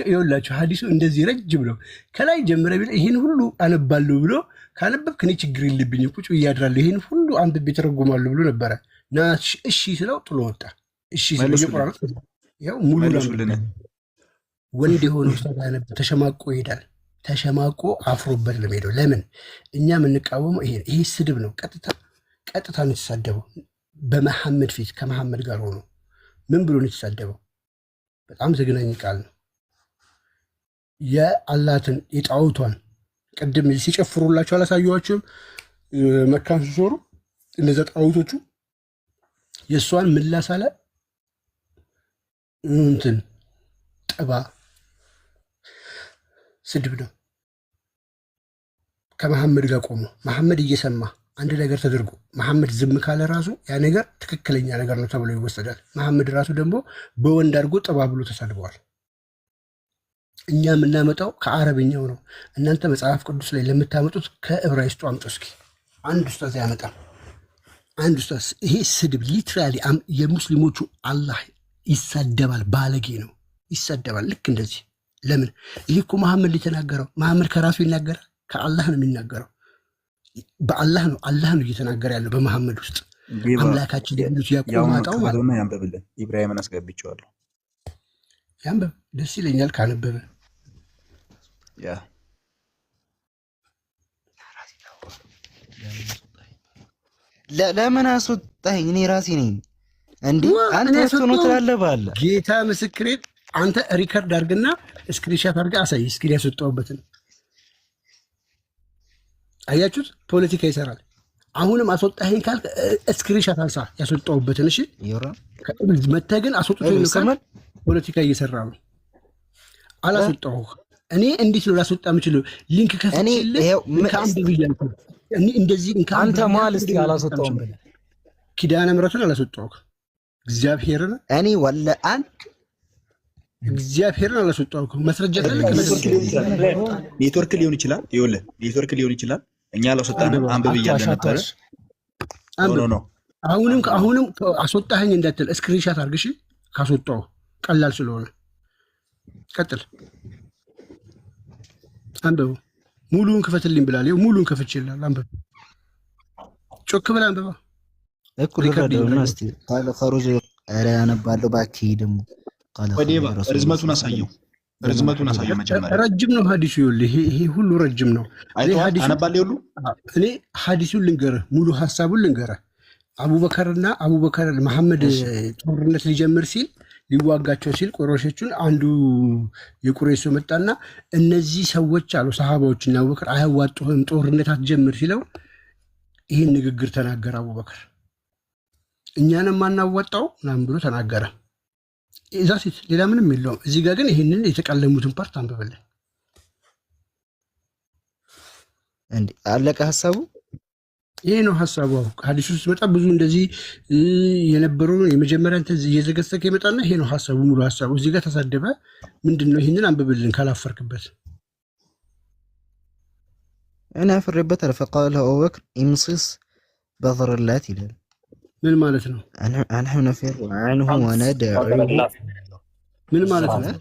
ይኸውላችሁ ሐዲሱ እንደዚህ ረጅም ነው። ከላይ ጀምረ ቢል ይህን ሁሉ አነባለሁ ብሎ ካነበብክ እኔ ችግር የለብኝም ቁጭ እያድራለሁ ይህን ሁሉ አንብቤ ተረጉማለሁ ብሎ ነበረ። ና እሺ ስለው ጥሎ ወጣ። እሺ ስለው እየቆራረጥ ያው ሙሉ ወንድ የሆነ ኡስታዝ ያነብ ተሸማቆ ይሄዳል። ተሸማቆ አፍሮበት ነው ሄደው። ለምን እኛ የምንቃወመው ይሄ ስድብ ነው። ቀጥታ ነው የተሳደበው በመሐመድ ፊት ከመሐመድ ጋር ሆኖ ምን ብሎ ነው የተሳደበው? በጣም ዘግናኝ ቃል ነው። የአላትን የጣዖቷን ቅድም ሲጨፍሩላቸው አላሳየኋቸውም? መካን ሲዞሩ እነዚያ ጣዖቶቹ የእሷን ምላስ አለ እንትን ጥባ ስድብ ነው። ከመሐመድ ጋር ቆሞ መሐመድ እየሰማ አንድ ነገር ተደርጎ መሐመድ ዝም ካለ ራሱ ያ ነገር ትክክለኛ ነገር ነው ተብሎ ይወሰዳል። መሐመድ ራሱ ደግሞ በወንድ አድርጎ ጥባ ብሎ ተሳድበዋል። እኛ የምናመጣው ከአረብኛው ነው። እናንተ መጽሐፍ ቅዱስ ላይ ለምታመጡት ከዕብራይስጡ አምጡ እስኪ። አንድ ኡስታዝ ያመጣል። አንድ ኡስታዝ ይሄ ስድብ ሊትራሊ የሙስሊሞቹ አላህ ይሳደባል። ባለጌ ነው፣ ይሳደባል። ልክ እንደዚህ ለምን? ይሄ እኮ መሐመድ ሊተናገረው መሐመድ ከራሱ ይናገራል? ከአላህ ነው የሚናገረው። በአላህ ነው አላህ ነው እየተናገረ ያለው በመሐመድ ውስጥ አምላካችን የሚሉት ያቆማጣው ማለት ነው። ያንበብልን ኢብራሂምን አስገብቼዋለሁ። ያንበብ ደስ ይለኛል ካነበበ። ያ ለምን አስወጣኝ? እኔ ራሴ ነኝ እንዴ? አንተ እሱ ነው ትላለህ ባለ ጌታ ምስክሬ። አንተ ሪከርድ አድርግና ስክሪንሻት አድርገህ አሳይ። ስክሪን ያስወጣውበትን አያችሁት? ፖለቲካ ይሰራል። አሁንም አስወጣኸኝ ካልክ ስክሪንሻት አንሳ ያስወጣውበትን። እሺ መተህ ግን አስወጥቶ ይልካል። ፖለቲካ እየሰራ ነው። አላስወጣሁህ። እኔ እንዴት ነው ላስወጣ የምችለው? ሊንክ ከፍቼልህ ከአንድ ብያለሁ። እንደዚህ አንተ ማል እስኪ አላስወጣሁም ብለህ ኪዳነ ምሕረቱን አላስወጣሁህ። እግዚአብሔርን እኔ ወለ አንድ እግዚአብሔርን አላስወጣሁህ። መስረጃ ኔትወርክ ሊሆን ይችላል። ይኸውልህ ኔትወርክ ሊሆን ይችላል። እኛ አላስወጣንም። አንብብ እያለ ነበር። አሁንም አስወጣኸኝ እንዳትል ስክሪንሻት አድርግ። እሺ ካስወጣሁ ቀላል ስለሆነ ቀጥል። አንብብ። ሙሉውን ክፈትልኝ ብላል። ይኸው ሙሉውን ከፍቼልሃል። አንብብ። ጮክ ብለህ አንብባ። እኩል ይረዳውና እስቲ ቃለ ፈሩጅ አረ ያነባለው ባኪ ደግሞ ወዲባ ርዝመቱን አሳየው። ርዝመቱን አሳየው። መጀመሪያ ረጅም ነው ሐዲሱ። ይኸውልህ ይሄ ሁሉ ረጅም ነው። አነባለሁ ሁሉ እኔ ሐዲሱን ልንገርህ፣ ሙሉ ሐሳቡን ልንገርህ። አቡበከር መሐመድ ጦርነት ሊጀምር ሲል ሊዋጋቸው ሲል ቁረይሾቹን አንዱ የቁረይሽ ሰው መጣና እነዚህ ሰዎች አሉ ሰሃባዎችና አቡበከር አያዋጡህም ጦርነት አትጀምር ሲለው ይህን ንግግር ተናገረ። አቡበከር እኛንም ማናዋጣው ምናምን ብሎ ተናገረ። እዛ ሴት ሌላ ምንም የለውም። እዚህ ጋር ግን ይህንን የተቃለሙትን ፓርት አንብበልን። እንዴ አለቀ ሐሳቡ። ይሄ ነው ሐሳቡ። ሐዲሱ ውስጥ በጣም ብዙ እንደዚህ የነበረው የመጀመሪያ እንትን እየዘገሰከ ይመጣና ይሄ ነው ሐሳቡ፣ ሙሉ ሐሳቡ። እዚህ ጋር ተሳደበ ምንድን ነው? ይህንን አንብብልን ካላፈርክበት። እኔ አፍሬበት ፈቃለ አቡበክር ኢምሲስ በዘረላት ይላል። ምን ማለት ነው? አንሁ ነፊር አንሁ ወነደዑ ምን ማለት ነው?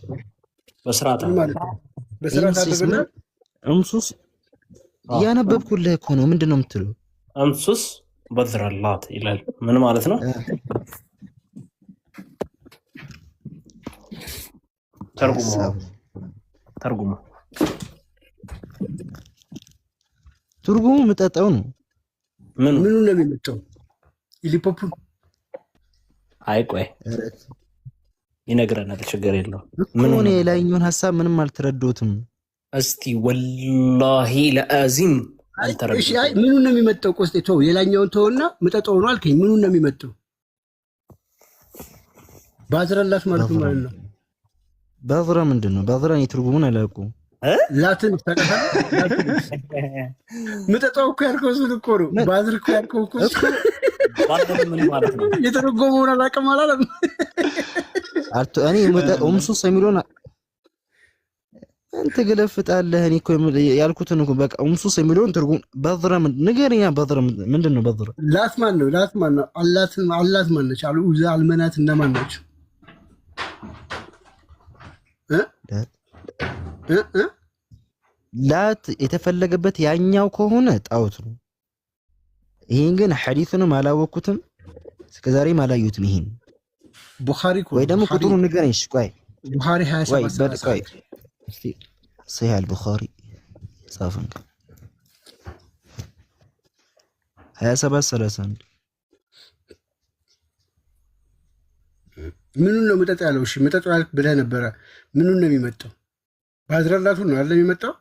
በስርዓት አድርገና ኢምሲስ እያነበብኩልህ እኮ ነው። ምንድን ነው የምትለው? አንሱስ በዝረላት ይላል። ምን ማለት ነው? ተርጉሙ ትርጉሙ ምጠጣው ነው። ምኑ ነው የሚመጣው? ኢሊፖፑ አይ ቆይ ይነግረናል። ችግር የለውም። ምን ሆነ? የላይኛውን ሐሳብ ምንም አልተረዳሁትም። እስቲ ወላሂ ለአዚም አልተረዳሁትም። እሺ አይ ምኑ ነው የሚመጣው? ቆስጤ ተው፣ የላይኛውን ተውና ምጠጣው ነው አልከኝ። ምኑ ነው የሚመጣው? ባዝረላት ማለት ነው። ባዝራ ምንድን ነው? ባዝራ የትርጉሙን አላውቀውም። ላትን ተቀበል። ምጠጣው እኮ ያልከው እሱን እኮ ነው። ባዝር እኮ ያልከው እኮ ምን ማለት ነው? የተረጎመውን አላውቅም አላለም። እኔ ኡምሱስ የሚለውን አንተ ገለፍጣለህ። እኔ እኮ ያልኩትን እኮ በቃ ኡምሱስ የሚለውን ትርጉም በዝራ ንገረኛ። በዝራ ምንድን ነው? በዝራ ላት ማን ነው? ላት ማን ነው? አላት ማን ነች? አሉ ኡዛ አልመናት እነማን ናቸው? ላት የተፈለገበት ያኛው ከሆነ ጣዖት ነው። ይሄን ግን ሐዲሱንም አላወቅኩትም እስከዛሬም አላየሁትም። ይሄን ቡኻሪ ወይ ደግሞ ቁጥሩን ንገረኝ። እሺ ቆይ ቡኻሪ 27 ቆይ እስቲ ሰሂህ አልቡኻሪ ጻፈን 27:31 ምኑን ነው መጠጥ ያለው? እሺ መጠጥ ያልክ ብለህ ነበረ። ምኑን ነው የሚመጣው? ባዝረላቱ ነው አይደል የሚመጣው?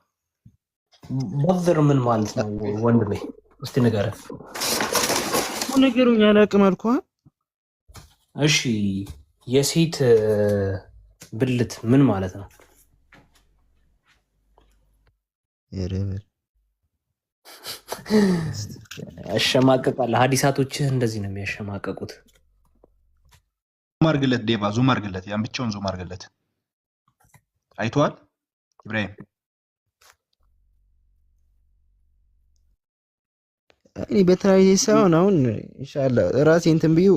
በድር ምን ማለት ነው ወንድሜ? እስቲ ንገረን። ነገሩኝ አላውቅም አልኩህ። እሺ የሴት ብልት ምን ማለት ነው? የረበል ያሸማቀቃል። ሐዲሳቶችህ እንደዚህ ነው የሚያሸማቀቁት። ዙም አድርግለት ዴቫ፣ ዙም አድርግለት። ያን ብቻውን ዙም አድርግለት። አይቷል ኢብራሂም? እኔ በተራዬ ሳይሆን አሁን ኢንሻአላህ ራሴ እንትን ብዩ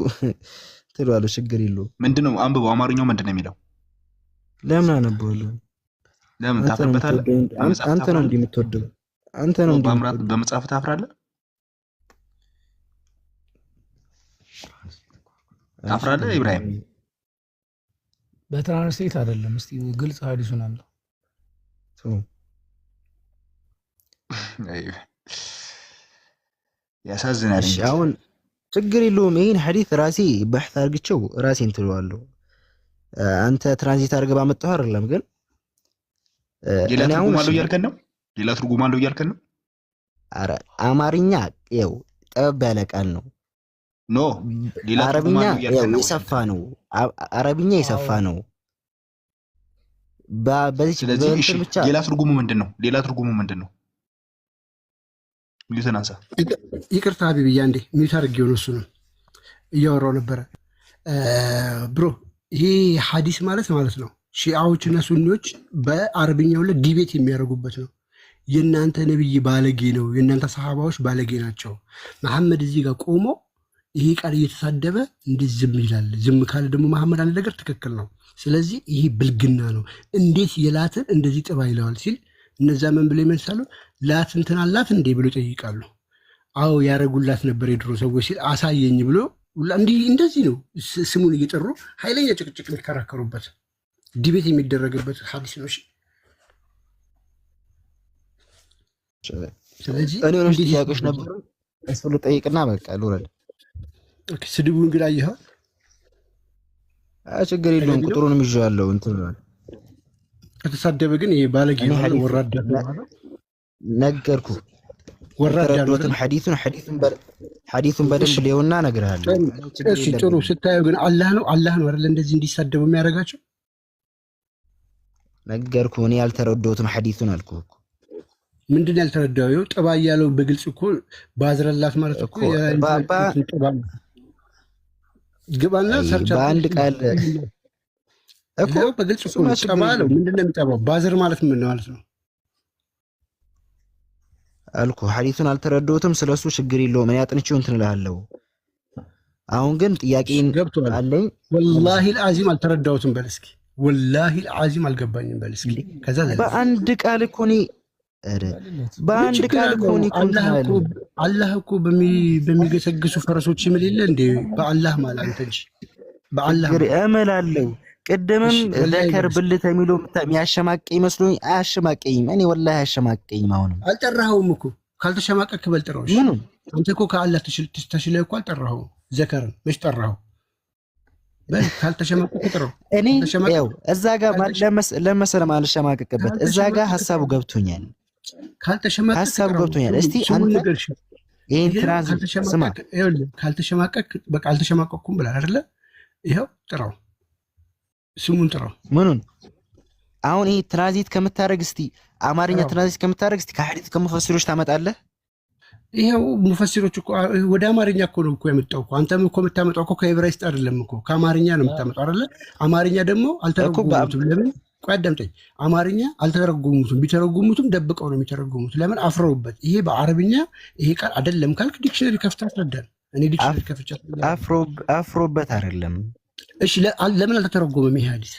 ትሏለህ። ችግር የለውም። ምንድነው አንብበው። አማርኛው ምንድነው የሚለው? ለምን አነበዋለሁ? ለምን ታፍርበታለህ? አንተ ነው እንዲህ የምትወደው። አንተ ነው እንዲህ በመጽሐፍ ታፍራለህ? ታፍራለህ ኢብራሂም? በትራንስሌት አይደለም። እስቲ ግልጽ ሐዲሱን አለ ያሳዝናል። እሺ አሁን ችግር የለውም። ይሄን ሐዲስ ራሴ በሕት አድርግቼው ራሴን ትለዋለሁ። አንተ ትራንዚት አድርገህ ባመጣው አይደለም ግን ሌላ ትርጉም አለው እያልከን ነው? ሌላ ትርጉም አለው እያልከን ነው? ኧረ አማርኛ ያው ጠብ ያለ ቃል ነው። ኖ ሌላ አረብኛ የሰፋ ነው። አረብኛ የሰፋ ነው። በዚህ ስለዚህ ብቻ ሌላ ትርጉሙ ምንድነው? ሌላ ትርጉሙ ምንድነው? ሚዩትን አንሳ። ይቅርታ ሀቢብያ እንዴ ሚዩት አድርጌው ነው። እሱ ነው እያወራው ነበረ ብሮ። ይሄ ሐዲስ ማለት ነው ሺዓዎችና ሱኒዎች በአረብኛው ላይ ዲቤት የሚያደርጉበት ነው። የእናንተ ነብይ ባለጌ ነው፣ የእናንተ ሰሃባዎች ባለጌ ናቸው። መሐመድ እዚህ ጋር ቆሞ ይሄ ቃል እየተሳደበ እንዴት ዝም ይላል? ዝም ካለ ደግሞ መሐመድ አንድ ነገር ትክክል ነው። ስለዚህ ይሄ ብልግና ነው። እንዴት የላትን እንደዚህ ጥባ ይለዋል ሲል እነዛ ምን ብለው ይመልሳሉ? ላት እንትን አላት እንዴ ብሎ ይጠይቃሉ። አዎ ያረጉላት ነበር የድሮ ሰዎች ሲል አሳየኝ ብሎ እንደዚህ ነው ስሙን እየጠሩ ኃይለኛ ጭቅጭቅ የሚከራከሩበት ዲቤት የሚደረግበት ሐዲስ ነው። ስለዚህ እኔ ወንድ ጥያቄዎች ነበሩ እሱ ልጠይቅና በቃ ልውረድ። ስድቡን ግን አየኸው? ችግር የለውም። ቁጥሩንም ይዤዋለሁ። እንትን ከተሳደበ ግን ይሄ ባለጌ ነው፣ ወራዳ ነው። ነገርኩ ወራዳ ነው። ሐዲሱን በደንብ ሊውና እነግርሃለሁ። እሺ ጥሩ። ስታየው ግን አላህ ነው አይደል እንደዚህ እንዲሳደቡ የሚያደርጋቸው? ነገርኩ። እኔ ያልተረዳሁትም ሐዲሱን አልኩህ እኮ። ምንድን ነው ያልተረዳው? ይኸው ጥባ እያለው በግልጽ እኮ ባዝረላት ማለት እኮ ግባና ሰርቻ በአንድ ቃል እኮ በግልጽ እኮ ጥባ አለው። ምንድን ነው የሚጠባው? ባዝር ማለት ምን ማለት ነው አልኩ። ሐዲሱን አልተረዳሁትም። ስለሱ ችግር የለውም። እኔ አጥንቼው እንትን እልሃለሁ። አሁን ግን ጥያቄን አለኝ። ወላሂ አልዓዚም አልተረዳሁትም በል እስኪ። ወላሂ አልዓዚም አልገባኝም በል እስኪ። ከዛ በአንድ ቃል እኮ እኔ በአንድ ቃል እኮ አላህ እኮ በሚገሰግሱ ፈረሶች ይምል የለ እንዴ? በአላህ ማለት አንተ እንጂ በአላህ እምላለሁ። ቅድምም ዘከር ብልት የሚለው የሚያሸማቀኝ መስሎኝ አያሸማቀኝም። እኔ ወላሂ አያሸማቀኝም። አሁንም አልጠራኸውም እኮ። ካልተሸማቀክ በልጥራው። ምኑን አንተ እኮ ከአላህ ተሽለህ እኮ አልጠራኸውም። ዘከርን መች ጠራኸው? ካልተሸማቀክ ጥራው። እኔ ያው እዛ ጋር ለመሰለም አልሸማቀቅበት። እዛ ጋር ሐሳቡ ገብቶኛል። ሐሳቡ ገብቶኛል። እስቲ አንተ ይሄን ትራንዚት ስማ። ካልተሸማቀክ በቃ አልተሸማቀኩም ብለህ አይደለ? ይሄው ጥራው፣ ስሙን ጥራው። ምኑን አሁን ይሄ ትራንዚት ከምታረግ እስቲ አማርኛ ትራንዚት ከምታረግ እስቲ ከሐዲስ ከሙፈሲሮች ታመጣለህ። ይሄው ሙፈሲሮች እኮ ወደ አማርኛ እኮ ነው እኮ ያመጣው እኮ። አንተም እኮ የምታመጣው እኮ ከዕብራይስጥ አይደለም እኮ ከአማርኛ ነው የምታመጣው አይደለ? አማርኛ ደግሞ አልተረጎሙትም። ለምን? ቆይ አዳምጠኝ። አማርኛ አልተረጎሙትም። ቢተረጎሙትም ደብቀው ነው የሚተረጎሙት። ለምን? አፍረውበት። ይሄ በአረብኛ ይሄ ቃል አይደለም ካልክ ዲክሽነሪ ከፍተህ አስረዳን። እኔ ዲክሽነሪ ከፍቼ አፍሮበት አይደለም። እሺ ለምን አልተተረጎመም ይሄ ሐዲስ?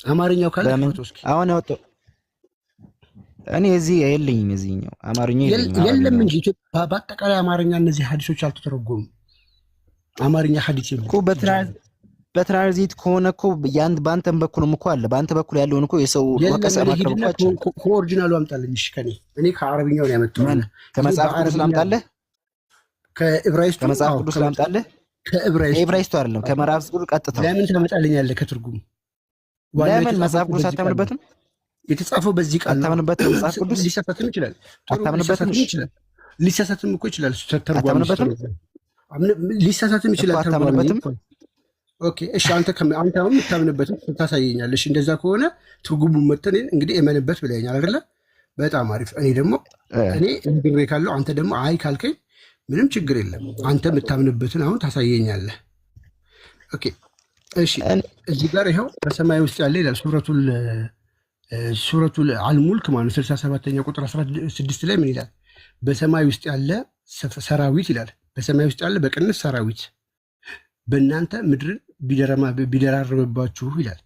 አማርኛው ካለ እኔ እዚህ የለኝም የዚህኛው አማርኛ የለም እንጂ በአጠቃላይ አማርኛ እነዚህ ሐዲሶች አልተተረጎሙም። አማርኛ ሐዲስ እኮ በትራንዚት ከሆነ እኮ በአንተም በኩልም እኮ አለ። በአንተ በኩል ያለውን እኮ የሰው ወቀሳ ማቅረባቸው ከኦሪጂናሉ አምጣልኝ። እሺ እኔ ከአረብኛው ነው ያመጣሁት። ከመጽሐፍ ቅዱስ ላምጣልህ? ከዕብራይስጡ ከመጽሐፍ ቅዱስ ላምጣልህ? ከዕብራይስጡ አይደለም ከመጽሐፍ ቅዱስ ቀጥታ። ለምን ታመጣልኛለህ? ከትርጉሙ ለምን መጽሐፍ ቅዱስ አታምንበትም? የተጻፈው በዚህ ቃል ነው። አታምንበትም? መጽሐፍ ቅዱስ ሊሳሳትም ይችላል። አታምንበትም? ሊሳሳትም እኮ ይችላል። ሊሳሳትም ይችላል። አታምንበትም? ኦኬ እሺ፣ አንተ አሁን የምታምንበትም ታሳየኛለሽ። እንደዛ ከሆነ ትርጉሙን መተን እንግዲህ እመንበት ብለኛል አይደለ? በጣም አሪፍ። እኔ ደግሞ ነግሬ ካለው አንተ ደግሞ አይ ካልከኝ ምንም ችግር የለም። አንተ የምታምንበትን አሁን ታሳየኛለህ። ኦኬ እሺ፣ እዚህ ጋር ይኸው በሰማይ ውስጥ ያለ ይላል ሱረቱል አልሙልክ ማለት 67ኛ ቁጥር 16 ላይ ምን ይላል? በሰማይ ውስጥ ያለ ሰራዊት ይላል። በሰማይ ውስጥ ያለ በቅንፍ ሰራዊት በእናንተ ምድርን ቢደራረበባችሁ ይላል።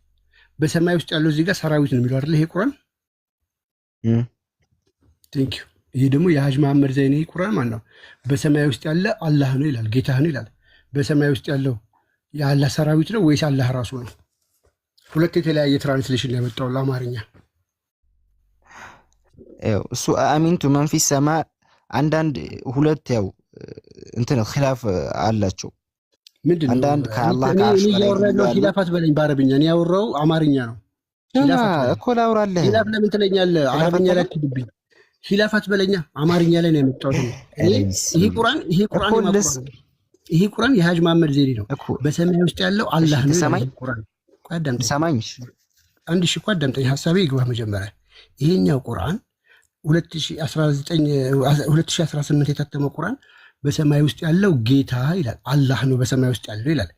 በሰማይ ውስጥ ያለው እዚህ ጋር ሰራዊት ነው የሚለው አይደል? ይሄ ቁርአን ቴንክ ዩ። ይሄ ደግሞ የሀጅ መሐመድ ዘይኔ ቁርአን ማለት ነው። በሰማይ ውስጥ ያለ አላህ ነው ይላል፣ ጌታህ ነው ይላል። በሰማይ ውስጥ ያለው የአላህ ሰራዊት ነው ወይስ አላህ ራሱ ነው? ሁለት የተለያየ ትራንስሌሽን ነው ያመጣው ለአማርኛ። እሱ አሚንቱ መንፊስ ሰማ አንዳንድ ሁለት ያው እንትን ኺላፍ አላቸው። ምንድን ነው አንዳንድ ከአላህ ከአርሽ በላይ ያወራው ኺላፋት በለኝ በአረብኛ ነው ያወራው፣ አማርኛ ነው እኮ ላውራለህ። ኺላፍ ለምን ትለኛለህ? አረብኛ ላይ ትድብኝ። ኺላፋት በለኛ አማርኛ ላይ ነው ያመጣው። ይሄ ቁርአን የሀጅ መሐመድ ዘይኔ ነው። በሰማይ ውስጥ ያለው አላህ ነው ይላል ቁርአን። ሰማኝ አንድ ሺህ እኮ አዳምጠኝ፣ ሐሳቤ ይግባ መጀመሪያ። ይሄኛው ቁርአን 2018 የታተመው ቁርአን በሰማይ ውስጥ ያለው ጌታ ይላል፣ አላህ ነው በሰማይ ውስጥ ያለው ይላል።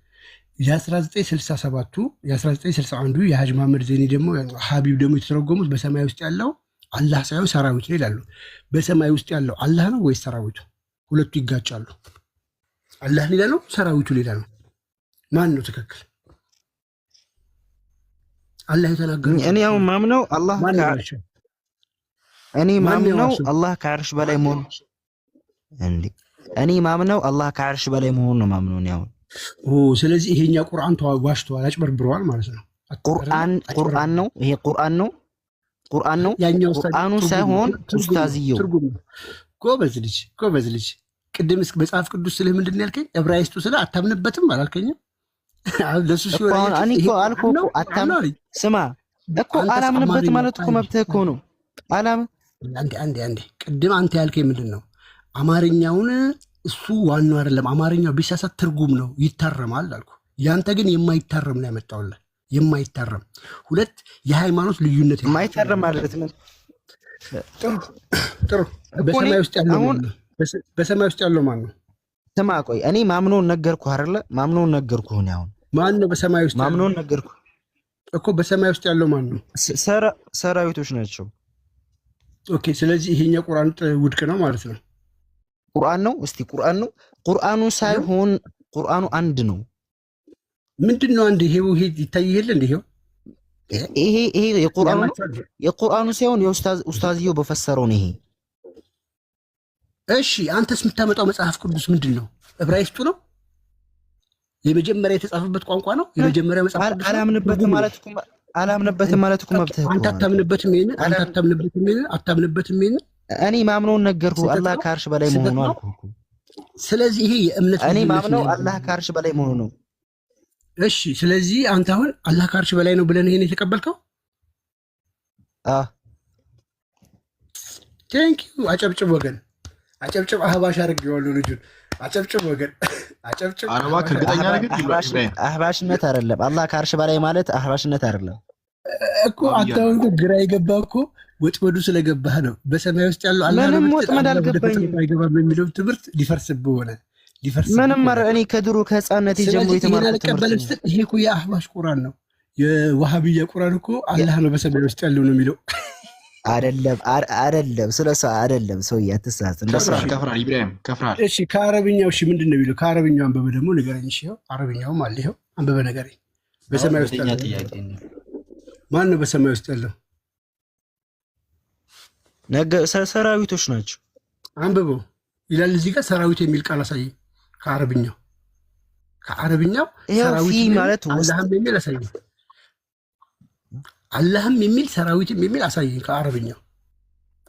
የ1967ቱ የ1961ዱ የሀጅ መሐመድ ዘይኔ ደግሞ ሀቢብ ደግሞ የተተረጎሙት በሰማይ ውስጥ ያለው አላህ ሳይሆን ሰራዊት ነው ይላሉ። በሰማይ ውስጥ ያለው አላህ ነው ወይስ ሰራዊቱ? ሁለቱ ይጋጫሉ። አላህ ሌላ ነው፣ ሰራዊቱ ሌላ ነው። ማን ነው ትክክል? አላህ የተናገረው እኔ ያው ማምነው አላህ እኔ ማምነው አላህ ከአርሽ በላይ መሆኑ እንዴ እኔ ማምነው አላህ ከአርሽ በላይ መሆኑ ነው ማምነው ነው። ስለዚህ ይሄኛ ቁርአን ዋሽተዋል፣ አጭበርብረዋል ማለት ነው። ቁርአን ነው ይሄ ቁርአን ነው ቁርአኑ ሳይሆን ኡስታዝየው። ጎበዝ ልጅ ቅድም መጽሐፍ ቅዱስ ስልህ ምንድን ነው ያልከኝ? ዕብራይስጡ ስልህ አታምንበትም አላልከኝም? ለሱ ሲሆን እኔ እኮ አልኩህ እኮ አታምን። ስማ እኮ አላምንበትም ማለት እኮ መብትህ እኮ ነው። አንዴ ቅድም አንተ ያልከኝ ምንድን ነው? አማርኛውን እሱ ዋናው አይደለም፣ አማርኛው ቢሳሳት ትርጉም ነው ይታረማል አልኩ። ያንተ ግን የማይታረም ነው ያመጣውልህ። የማይታረም ሁለት የሃይማኖት ልዩነት የማይታረም ማለት ምን? ጥሩ በሰማይ ውስጥ ያለው በሰማይ ውስጥ ያለው ማን ነው? ስማ ቆይ እኔ ማምነውን ነገርኩህ አይደለ? ማምነውን ነገርኩህ ነው። አሁን ማን ነው በሰማይ ውስጥ? ማምነውን ነገርኩህ እኮ። በሰማይ ውስጥ ያለው ማን ነው? ሰራዊቶች ናቸው። ኦኬ፣ ስለዚህ ይሄኛው ቁርአን ውድቅ ነው ማለት ነው። ቁርአን ነው እስቲ ቁርአን ነው። ቁርአኑ ሳይሆን ቁርአኑ አንድ ነው። ምንድን ነው አንድ? ይሄው ይታይል እንዴ? ይሄ የቁርአኑ ሳይሆን የኡስታዝየው በፈሰረው ነው ይሄ። እሺ አንተስ የምታመጣው መጽሐፍ ቅዱስ ምንድን ነው? ዕብራይስጡ ነው? የመጀመሪያ የተጻፈበት ቋንቋ ነው? የመጀመሪያ መጽሐፍ ቅዱስ አላምንበትም ማለት እኮ መብትህ እኮ። አንተ አታምንበትም ይሄን እኔ ማምነውን ነገርኩህ። አላህ ከአርሽ በላይ መሆኑ አልኩህ እኮ። ስለዚህ ይሄ የእምነት እኔ ማምነው አላህ ከአርሽ በላይ መሆኑ ነው። እሺ ስለዚህ አንተ አሁን አላህ ከአርሽ በላይ ነው ብለን ይሄን የተቀበልከው? ቴንክ ዩ። አጨብጭብ ወገን፣ አጨብጭብ። አህባሽ አድርጌዋለሁ ልጁን። አጨብጭብ ወገን፣ አጨብጭብ። አህባሽነት አይደለም። አላህ ከአርሽ በላይ ማለት አህባሽነት አይደለም እኮ። አንተ አሁን ግራ የገባህ እኮ ወጥመዱ ስለገባህ ነው። በሰማይ ውስጥ ያለው አላህ ነው። ምንም ወጥመድ አልገባኝም። አይገባም የሚለው ትምህርት ሊፈርስብህ ሆነ። ምንም እኔ ከድሮ ከህፃነት ጀምሮ የተማርኩት ትምህርት ይሄ እኮ የአህባሽ ቁርአን ነው። የዋሃብያ ቁርአን እኮ አላህ ነው በሰማይ ውስጥ ያለው ነው የሚለው። አይደለም ስለሱ አይደለም። ሰውዬ አትሳሳት። ከፍራል ኢብራሂም ከፍራል። እሺ ከአረብኛው እሺ ምንድን ነው የሚለው? ከአረብኛው አንበበ ደግሞ ንገረኝ። እሺ ይኸው አረብኛውም አለ። ይኸው አንበበ ነገረኝ። በሰማይ ውስጥ ያለው ማን ነው? በሰማይ ውስጥ ያለው ነገ ሰራዊቶች ናቸው። አንብበው ይላል እዚህ ጋር ሰራዊት የሚል ቃል አሳየኝ ከአረብኛው ሰራዊት ማለት አላህም የሚል አሳየኝ። አላህም የሚል ሰራዊትም የሚል አሳየኝ ከአረብኛው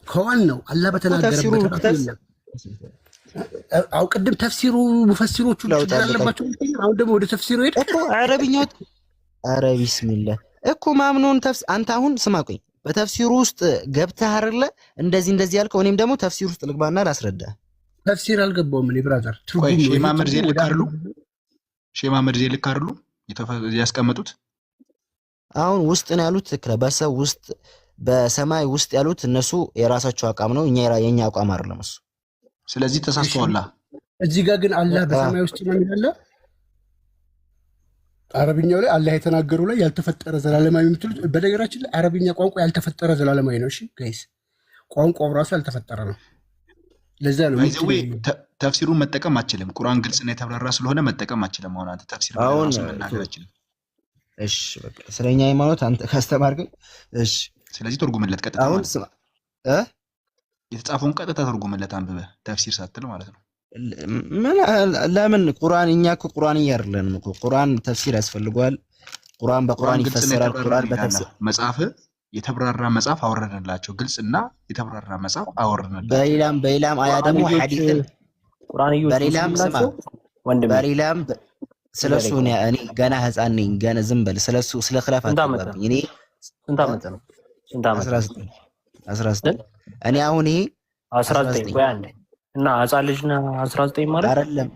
ከዋናው አላህ በተናገረበት አው ቅድም ተፍሲሩ ሙፈሲሮቹ ያለባቸው አሁን ደግሞ ወደ ተፍሲሩ ሄደ እኮ አረብኛው። አረ ቢስሚላህ እኮ ማምኑን ተፍስ አንተ አሁን ስማቆኝ በተፍሲሩ ውስጥ ገብተህ አይደለ እንደዚህ ያልከው። እኔም ደግሞ ተፍሲሩ ውስጥ ልግባና ላስረዳ። ተፍሲር አልገባውም እኔ ብራዘር። ትርጉም ሼህ መሐመድ ዜል ካርሉ ያስቀመጡት አሁን ውስጥ ነው ያሉት። ትክክለ በሰው ውስጥ በሰማይ ውስጥ ያሉት እነሱ የራሳቸው አቋም ነው፣ የኛ አቋም አይደለም እሱ። ስለዚህ ተሳስተዋል። እዚህ ጋር ግን አላህ በሰማይ ውስጥ ነው የሚለው አረብኛው ላይ አላህ የተናገሩ ላይ ያልተፈጠረ ዘላለማዊ የምትሉት በነገራችን ላይ አረብኛ ቋንቋ ያልተፈጠረ ዘላለማዊ ነው። እሺ ጋይስ ቋንቋው ራሱ ያልተፈጠረ ነው። ለዛ ነው ተፍሲሩን መጠቀም አችልም። ቁርአን ግልጽና የተብራራ ስለሆነ መጠቀም አችልም። አሁን አንተ ተፍሲር መናገር አችልም። እሺ በቃ ስለኛ ሃይማኖት አንተ ካስተማርከኝ እሺ። ስለዚህ ተርጉምለት ቀጥታ አሁን የተጻፈውን ቀጥታ ተርጉምለት አንብበህ ተፍሲር ሳትል ማለት ነው። ለምን ቁርአን እኛ እኮ ቁርአን አይደለንም እኮ ቁርአን ተፍሲር ያስፈልገዋል። ቁርአን በቁርአን ይፈሰራል። ቁርአን በተፍሲር መጽሐፍ የተብራራ መጽሐፍ አወረድንላቸው። ግልጽና የተብራራ መጽሐፍ አወረድንላቸው። በሌላም አያ ደግሞ ሐዲስን ቁርአን በሌላም ስማ በሌላም ስለሱ እኔ ገና ህፃን ነኝ። ገና ዝም በል ስለሱ ስለ ኺላፍ አትባብኝ። እኔ ስንት ዓመት ነው? 19 እኔ አሁን ይሄ 19 ቆይ አንዴ እና ህፃን ልጅ ነው 19 ማለት አይደለም።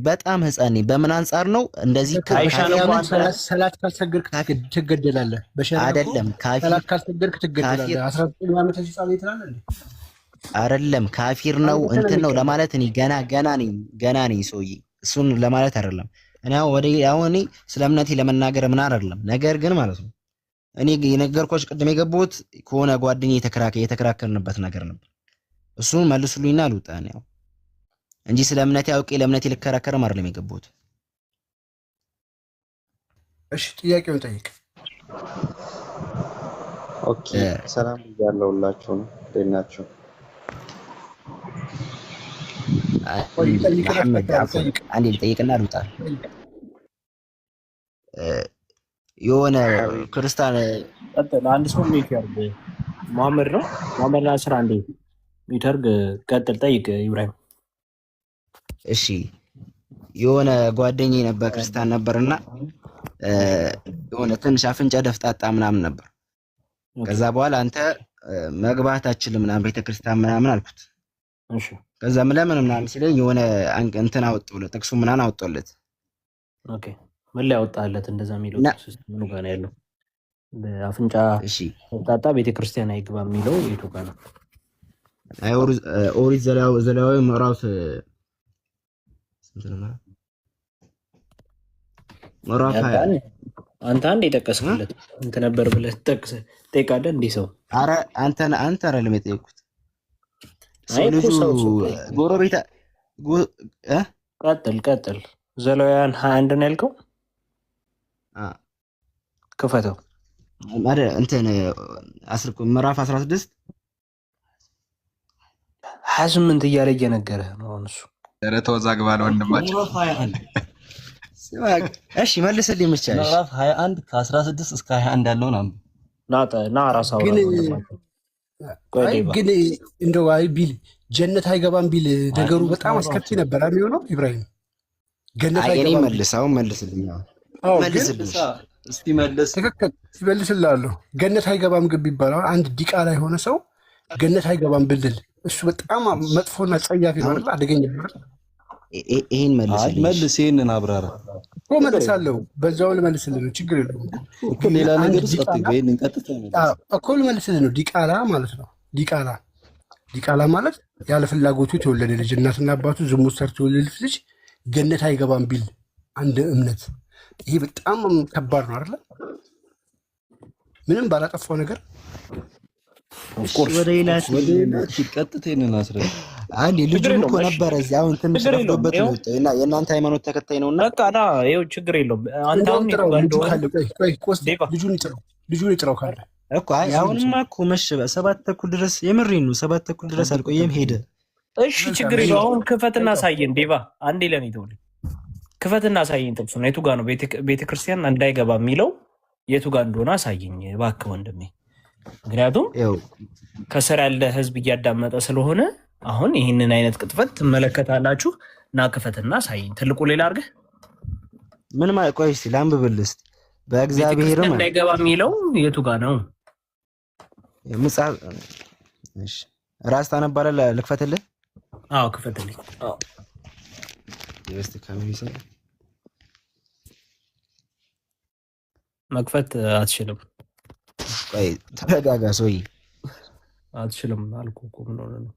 በጣም ህፃን ነኝ። በምን አንፃር ነው እንደዚህ? ሰላት ካልሰገድክ ትገደላለህ። አይደለም ሰላት ካልሰገድክ ትገደላለህ። 19 ዓመት ህፃን ይትላለህ እንዴ? አይደለም ካፊር ነው እንትን ነው ለማለት እኔ ገና ነኝ ሰውዬ። እሱን ለማለት አይደለም። እኔ አሁን እኔ ስለ እምነቴ ለመናገር ምን አይደለም። ነገር ግን ማለት ነው እኔ የነገርኳችሁ ቅድም የገባሁት ከሆነ ጓደኛዬ የተከራከርንበት ነገር ነበር። እሱን መልሱልኝና ልውጣ ነው እንጂ ስለ እምነቴ አውቄ ለእምነቴ ልከራከርም አይደለም የገባሁት። እሺ ጥያቄውን ጠይቅ። ኦኬ ሰላም ያለውላችሁ ነው። ደህናችሁ? መሐመድ አንዴ ልጠይቅና ልውጣ። የሆነ ክርስቲያን ቀጥል። አንድ ሰው ሜክ ያርግ። መሐመድ ነው መሐመድ ናስር። አንዴ ሚተርግ ቀጥል፣ ጠይቅ ኢብራሂም። እሺ የሆነ ጓደኛዬ ነበር ክርስቲያን ነበርና የሆነ ትንሽ አፍንጫ ደፍጣጣ ምናምን ነበር። ከዛ በኋላ አንተ መግባት አትችልም ምናምን ቤተክርስቲያን ምናምን አልኩት። እሺ ከዛ ለምን ምናምን ሲለኝ የሆነ እንትን አወጣሁለት፣ ጥቅሱ ምናምን አወጣሁለት። ኦኬ ምን ላይ አወጣለት? እንደዛ የሚለው ጥቅስ ምን ጋር ነው ያለው? በአፍንጫ ደፍጣጣ ቤተክርስቲያን አይግባ የሚለው የቱ ጋር ነው? ኦሪት ዘሌዋውያን ምዕራፍ ምዕራፍ 20 አንተ አንዴ የጠቀስክለት እንትን ነበር ብለህ ትጠይቃለህ እንዴ ሰው? ኧረ አንተ አይደለም የጠየኩት። ልጁ ጎረቤት ቀጥል። ዘሌዋውያን 21 ነው ያልከው? ክፈተው። እንትን ምዕራፍ 16 28 እያለ እየነገረህ ነው አሁን እሱ። ኧረ ተወዛግባ ነው ወንድማችን። እሺ መልስልኝ። ምቻለሽ ምዕራፍ 21 ከ16 እስከ 21 ያለውን አንዱ ና ራስህ ግን እንደው አይ ቢል ጀነት አይገባም ቢል ነገሩ በጣም አስከፊ ነበር የሚሆነው። ኢብራሂም ገነት አይገባም መልስልኝ። እስቲ መልስ። ትክክል ይመልስልሃለሁ። ገነት አይገባም ግን ቢባል አንድ ዲቃላ የሆነ ሰው ገነት አይገባም ብልል እሱ በጣም መጥፎና ጸያፊ ነው አይደል? አደገኛ ነው። ይሄን መልስ። ይሄንን አብራራ እኮ መልሳለሁ። በዛው ልመልስልህ ነው፣ ችግር የለውም እኮ ሌላ ነገር ጽፈት ይሄንን ቀጥታ እኮ ልመልስልህ ነው። ዲቃላ ማለት ነው። ዲቃላ ማለት ያለ ፍላጎቱ የተወለደ ልጅ እናትና አባቱ ዝሙት ሰርቶ የተወለደ ልጅ ገነት አይገባም ቢል አንድ እምነት፣ ይሄ በጣም ከባድ ነው አይደል? ምንም ባላጠፋው ነገር ወደ ሌላ ቀጥታ ይሄንን አስረዳ። አንዴ ልጁ እኮ ነበር እዚህ አሁን ትንሽ ረፍዶበት ነው እና የእናንተ ሃይማኖት ተከታይ ነውና በቃ ይኸው ችግር የለውም። አንተ አሁን ልጁን ይጥራው ካለ እኮ አሁንማ እኮ መሸ 7:00 ድረስ የምሬን ነው። 7:00 ድረስ አልቆየም ሄደ። እሺ ችግር የለውም። አሁን ክፈትና ሳየን ዴቫ አንዴ ለኔ ተውልኝ። ክፈትና ሳየን ጥቅሱ ነው የቱ ጋር ነው ቤተክርስቲያን እንዳይገባ የሚለው የቱ ጋር እንደሆነ አሳየኝ እባክህ ወንድሜ። ምክንያቱም ከስር ያለ ህዝብ እያዳመጠ ስለሆነ አሁን ይህንን አይነት ቅጥፈት ትመለከታላችሁ። እና ክፈትና ሳየኝ ትልቁ ሌላ አድርገህ ምን ማለት ቆይ እስኪ ላንብብልህ እስኪ በእግዚአብሔርም እንዳይገባ የሚለው የቱ ጋር ነው? መጽሐፍ እሺ ራስ ታነባለህ ልክፈትልህ? አዎ ክፈትልኝ። አዎ ይወስድ ካሜራ መክፈት አትችልም። ቆይ ተረጋጋ ሰውዬ። አትችልም አልኩህ እኮ ምን ሆነ ነው?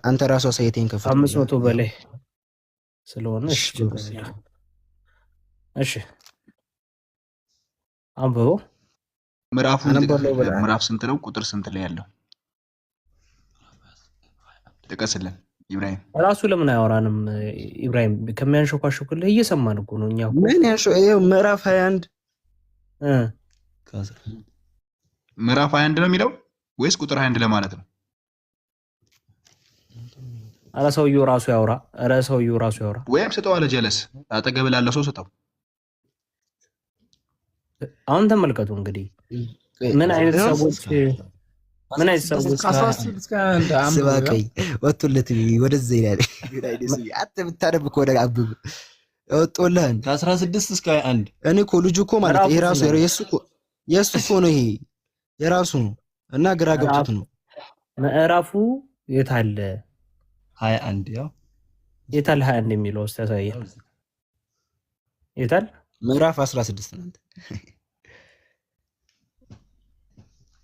አንተ ራሱ ሳይቴን ከፈት 500 በላይ ስለሆነ እሺ አንብበው። ምዕራፍ ስንት ነው? ቁጥር ስንት ላይ ያለው ጥቀስልን ኢብራሂም። ራሱ ለምን አያወራንም? ኢብራሂም ከሚያንሾካሾክልህ እየሰማን እኮ ነው እኛ። ምን ያንሾ? ይሄው ምዕራፍ 21 ምዕራፍ 21 ነው የሚለው ወይስ ቁጥር 21 ለማለት ነው? ኧረ ሰውዬው ራሱ ያወራ። ኧረ ሰውዬው ራሱ ያወራ። ወይም ስጠው አለ ጀለስ። አጠገብ ላለ ሰው ስጠው። አሁን ተመልከቱ እንግዲህ ምን አይነት ሰዎች ስባቀይ ወጥቶለት ወደዛ ይላል። አተ ብታደብ እኮ ወደ አብብ ወጥቶልህን ከ16 እስከ 21 እኔ እኮ ልጁ እኮ ማለት ይሄ ራሱ የሱ እኮ ነው። ይሄ የራሱ ነው እና ግራ ገብቶት ነው። ምዕራፉ የት አለ? 21 ያው የት አለ 21 የሚለው እስኪ ያሳየን። የት አለ? ምዕራፍ 16 ነው።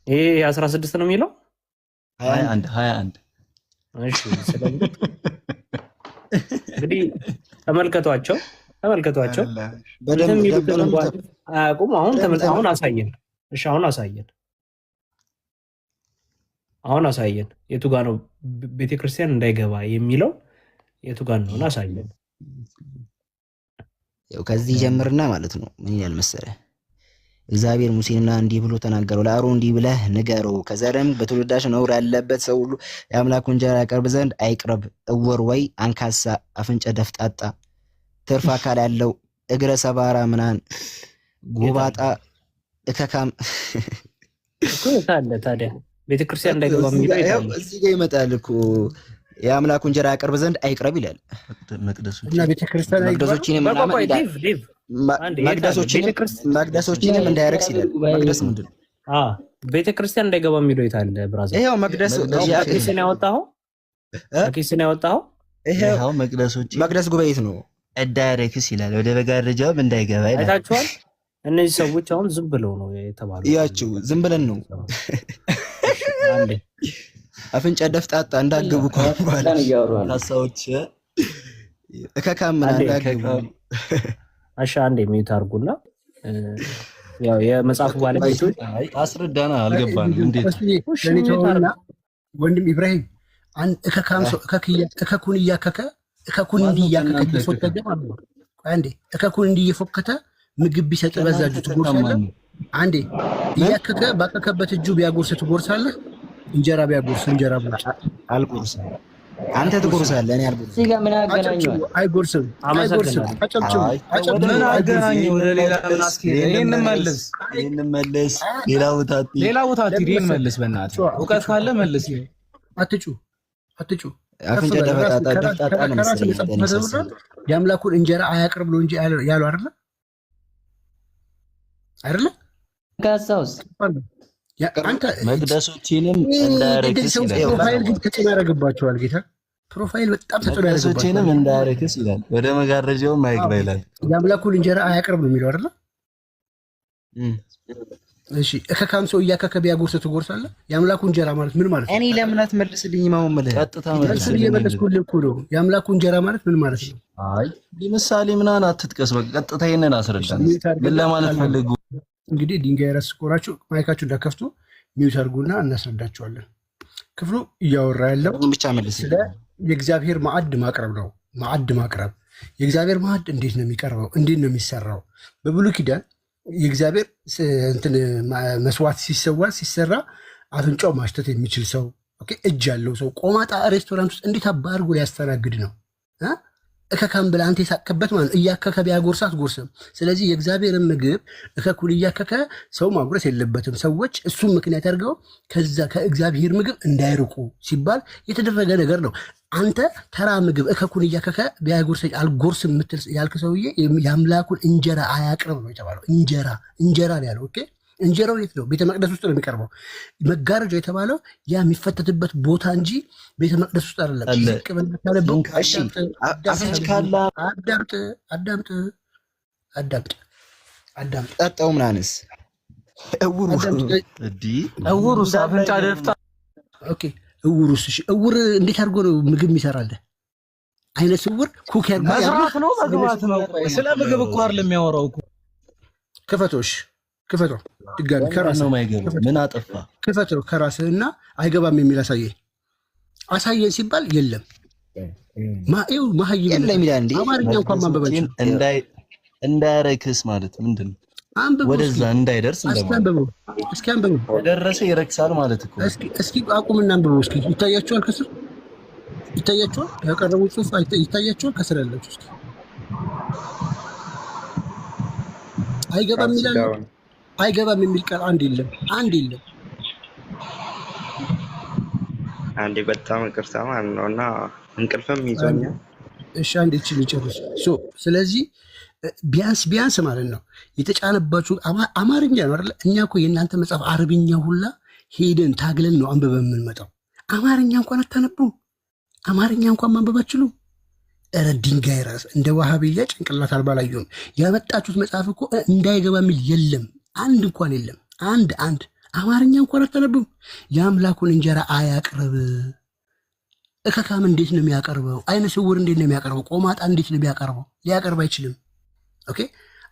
ይሄ 16 ነው የሚለው 21 እሺ። ስለዚህ እንግዲህ ተመልከቷቸው በደንብ አያውቁም። አሁን አሳየን። እሺ አሁን አሳየን። የቱ ጋር ነው ቤተክርስቲያን እንዳይገባ የሚለው የቱ ጋር ነው? አሳየን። ያው ከዚህ ጀምርና ማለት ነው ምን ይላል መሰለህ? እግዚአብሔር ሙሴንና እንዲህ ብሎ ተናገረው፣ ለአሮን እንዲህ ብለህ ንገረው፣ ከዘርም በትውልዳቸው ነውር ያለበት ሰው ሁሉ የአምላኩን እንጀራ ያቀርብ ዘንድ አይቅረብ። እውር ወይ አንካሳ፣ አፍንጫ ደፍጣጣ፣ ትርፍ አካል ያለው፣ እግረ ሰባራ፣ ምናን ጎባጣ፣ እከካም እኮ ታለ ታዲያ ቤተክርስቲያን እንዳይገባ የሚለው እዚህ ጋር ይመጣል እኮ የአምላኩን እንጀራ ያቀርብ ዘንድ አይቅረብ ይላል። እና ቤተክርስቲያን መቅደሶችንም መቅደሶችንም እንዳያረክስ ይላል። መቅደስ ምንድን ነው? ቤተክርስቲያን እንዳይገባ የሚለው የታለ ብራዘር? ይሄው መቅደስ ከኪስን ያወጣኸው ይሄው መቅደስ ጉባኤት ነው። እንዳያረክስ ይላል። ወደ መጋረጃውም እንዳይገባ ይላል። አይታችኋል? እነዚህ ሰዎች አሁን ዝም ብለው ነው የተባሉ። ያችሁ ዝም ብለን ነው አፍንጫ ደፍጣጣ እንዳገቡ እንኳን ታሳዎች እከካም እንዳገቡ አሻ አንዴ ሚዩት አድርጉና ያው የመጽሐፉ ባለቤቶች አስረዳና አልገባንም። እንዴት ወንድም ኢብራሂም አንድ እከካም ሰው እከኩን እያከከ እከኩን እንዲያከከ ይፎከደ ማለት ነው። አንዴ እከኩን እንዲየፎከተ ምግብ ቢሰጥ በዛ እጁ ትጎርሳለህ። አንዴ እያከከ ባከከበት እጁ ቢያጎርስ ትጎርሳለህ። እንጀራ ቢያጎርስ እንጀራ ብቻ አልጎርስም። አንተ ትጎርሳለህ፣ እኔ አልጎርስም። እዚህ ጋር ምን አገናኘው? አይጎርስም። አጨብጭቡ። ምን አገናኘው? ለሌላ ምናስኪ ይሄን መልስ። ሌላ ቦታ አትሂድ። ይሄን መልስ። በእናትህ እውቀት ካለ መልስ። አትጩ። አፍንጫ ደፍጣጣ ነው መሰለኝ። የአምላኩን እንጀራ አያቅርብ ነው እንጂ ያለው አይደለ? ጋሳውስ መቅደሶችንም እንዳያረክስ ይላል። ፕሮፋይል ግን ተጽዕኖ ያደርግባቸዋል። ጌታ ፕሮፋይል በጣም ተጽዕኖ ያደርግባቸዋል። መቅደሶችንም እንዳያረክስ ይላል። ወደ መጋረጃውም አይግባ ይላል። የአምላኩን እንጀራ አያቅርብ ነው የሚለው አይደለ? እሺ እከካም ሰው እያከከ ቢያጎርስ ትጎርሳለህ። የአምላኩ እንጀራ ማለት ምን ማለት ነው? እኔ ለምን አትመልስልኝ? ማውመልህ ቀጥታ መልስልኝ። እየመለስኩልህ እኮ ነው። የአምላኩ እንጀራ ማለት ምን ማለት ነው? አይ ምሳሌ ምናምን አትጥቀስ። በቃ ቀጥታ ይሄንን አስረዳን። ምን ለማለት ፈልጉ? እንግዲህ ድንጋይ ራስ ቆራችሁ ማይካችሁ እንዳከፍቱ ሚውት አድርጉና እናስረዳቸዋለን። ክፍሉ እያወራ ያለው ብቻ መልስ ስለ የእግዚአብሔር ማዕድ ማቅረብ ነው። ማዕድ ማቅረብ የእግዚአብሔር ማዕድ እንዴት ነው የሚቀርበው? እንዴት ነው የሚሰራው? በብሉይ ኪዳን የእግዚአብሔር እንትን መስዋዕት ሲሰራ አፍንጫው ማሽተት የሚችል ሰው እጅ ያለው ሰው ቆማጣ ሬስቶራንት ውስጥ እንዴት አድርጎ ሊያስተናግድ ነው? እከካም ብለህ አንተ የሳቅበት ማለት እያከከ ቢያጎርስ አትጎርስም። ስለዚህ የእግዚአብሔርን ምግብ እከኩን እያከከ ሰው ማጉረስ የለበትም። ሰዎች እሱም ምክንያት አድርገው ከዛ ከእግዚአብሔር ምግብ እንዳይርቁ ሲባል የተደረገ ነገር ነው። አንተ ተራ ምግብ እከኩን እያከከ ቢያጎርሰኝ አልጎርስም የምትል ያልክ ሰውዬ የአምላኩን እንጀራ አያቅርብ ነው የተባለው። እንጀራ ነው ያለው። እንጀራው የት ነው? ቤተ መቅደስ ውስጥ ነው የሚቀርበው። መጋረጃ የተባለው ያ የሚፈተትበት ቦታ እንጂ ቤተ መቅደስ ውስጥ አይደለም። አዳምጥ። ጠጣው ምናንስ እውሩስ አፍንጫ ደፍታ። እውር እንዴት አድርጎ ነው ምግብ የሚሰራልህ? አይነ ስውር ኩክ መስራት ነው መግባት ነው። ስለ ምግብ እኮ አይደለም የሚያወራው እኮ። ክፈተው ድጋሚ ከራስህ ምን አጠፋ? ክፈተው ከራስህና አይገባም የሚል አሳየን ሲባል የለም ማህይም አማርኛ እንኳን ማንበባችን እንዳያረክስ ማለት ምንድን ነው? ወደዛ እንዳይደርስ እንደማለት። እስኪ አንብቡ። ደረሰ ይረክሳል ማለት እኮ። እስኪ አቁምና አንብቡ። እስኪ ይታያችኋል፣ ከስር ይታያችኋል፣ ያቀረቡት ጽሑፍ ይታያችኋል፣ ከስር ያላችሁ እስኪ አይገባም ይላል። አይገባም የሚል ቃል አንድ የለም። አንዴ በጣም ይቅርታ ማለት ነው እና እንቅልፍም ይዞኛል። እሺ አንዴ እቺን ይጨርስ። ስለዚህ ቢያንስ ማለት ነው የተጫነባችሁ አማርኛ ነው አይደል? እኛ እኮ የእናንተ መጽሐፍ አረብኛ ሁላ ሄደን ታግለን ነው አንብበን የምንመጣው። አማርኛ እንኳን አታነቡም። አማርኛ እንኳን ማንበብ አትችሉም። ኧረ ድንጋይ ራስ እንደ ዋሃብያ ጭንቅላት አልባ ላየሁም። ያመጣችሁት መጽሐፍ እኮ እንዳይገባ የሚል የለም፣ አንድ እንኳን የለም። አንድ አማርኛ እንኳን አታነቡም። የአምላኩን እንጀራ አያቅርብ። እከካም እንዴት ነው የሚያቀርበው? አይነ ስውር እንዴት ነው የሚያቀርበው? ቆማጣ እንዴት ነው የሚያቀርበው? ሊያቀርብ አይችልም።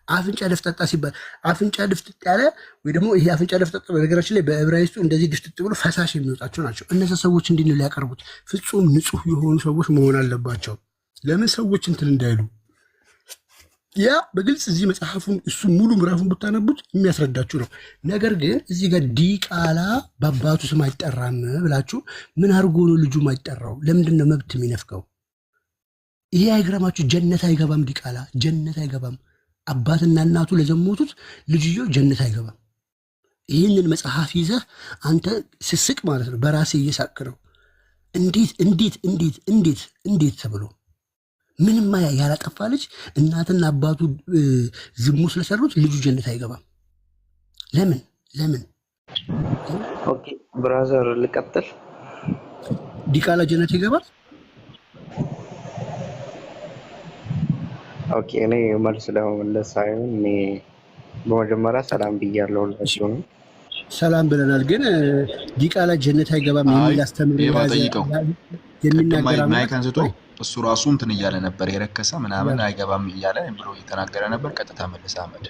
አፍንጫ ደፍጠጣ ሲባል አፍንጫ ድፍጥጥ ያለ ወይ ደግሞ ይሄ አፍንጫ ደፍጠጣ በነገራችን ላይ በዕብራይስጡ እንደዚህ ድፍጥጥ ብሎ ፈሳሽ የሚወጣቸው ናቸው። እነዚያ ሰዎች እንዴት ነው ሊያቀርቡት? ፍጹም ንጹህ የሆኑ ሰዎች መሆን አለባቸው። ለምን ሰዎች እንትን እንዳይሉ ያ በግልጽ እዚህ መጽሐፉን እሱ ሙሉ ምዕራፉን ብታነቡት የሚያስረዳችሁ ነው። ነገር ግን እዚህ ጋር ዲቃላ በአባቱ ስም አይጠራም ብላችሁ ምን አድርጎ ነው ልጁ ማይጠራው? ለምንድን ነው መብት የሚነፍቀው? ይሄ አይገርማችሁ? ጀነት አይገባም። ዲቃላ ጀነት አይገባም። አባትና እናቱ ለዘሞቱት ልጅየው ጀነት አይገባም። ይህንን መጽሐፍ ይዘህ አንተ ስስቅ ማለት ነው፣ በራሴ እየሳቅ ነው። እንዴት ተብሎ ምንም ያላጠፋ ልጅ እናትና አባቱ ዝሙት ስለሰሩት ልጁ ጀነት አይገባም። ለምን? ኦኬ ብራዘር ልቀጥል። ዲቃላ ጀነት ይገባል? ኦኬ እኔ መልስ ለመመለስ ሳይሆን እኔ በመጀመሪያ ሰላም ብያለሁ። ሁላችሁንም ሰላም ብለናል። ግን ዲቃላ ጀነት አይገባም የሚል አስተምሮ የሚናገር እሱ ራሱ እንትን እያለ ነበር፣ የረከሰ ምናምን አይገባም እያለ ብሎ እየተናገረ ነበር። ቀጥታ መልስ አህመድ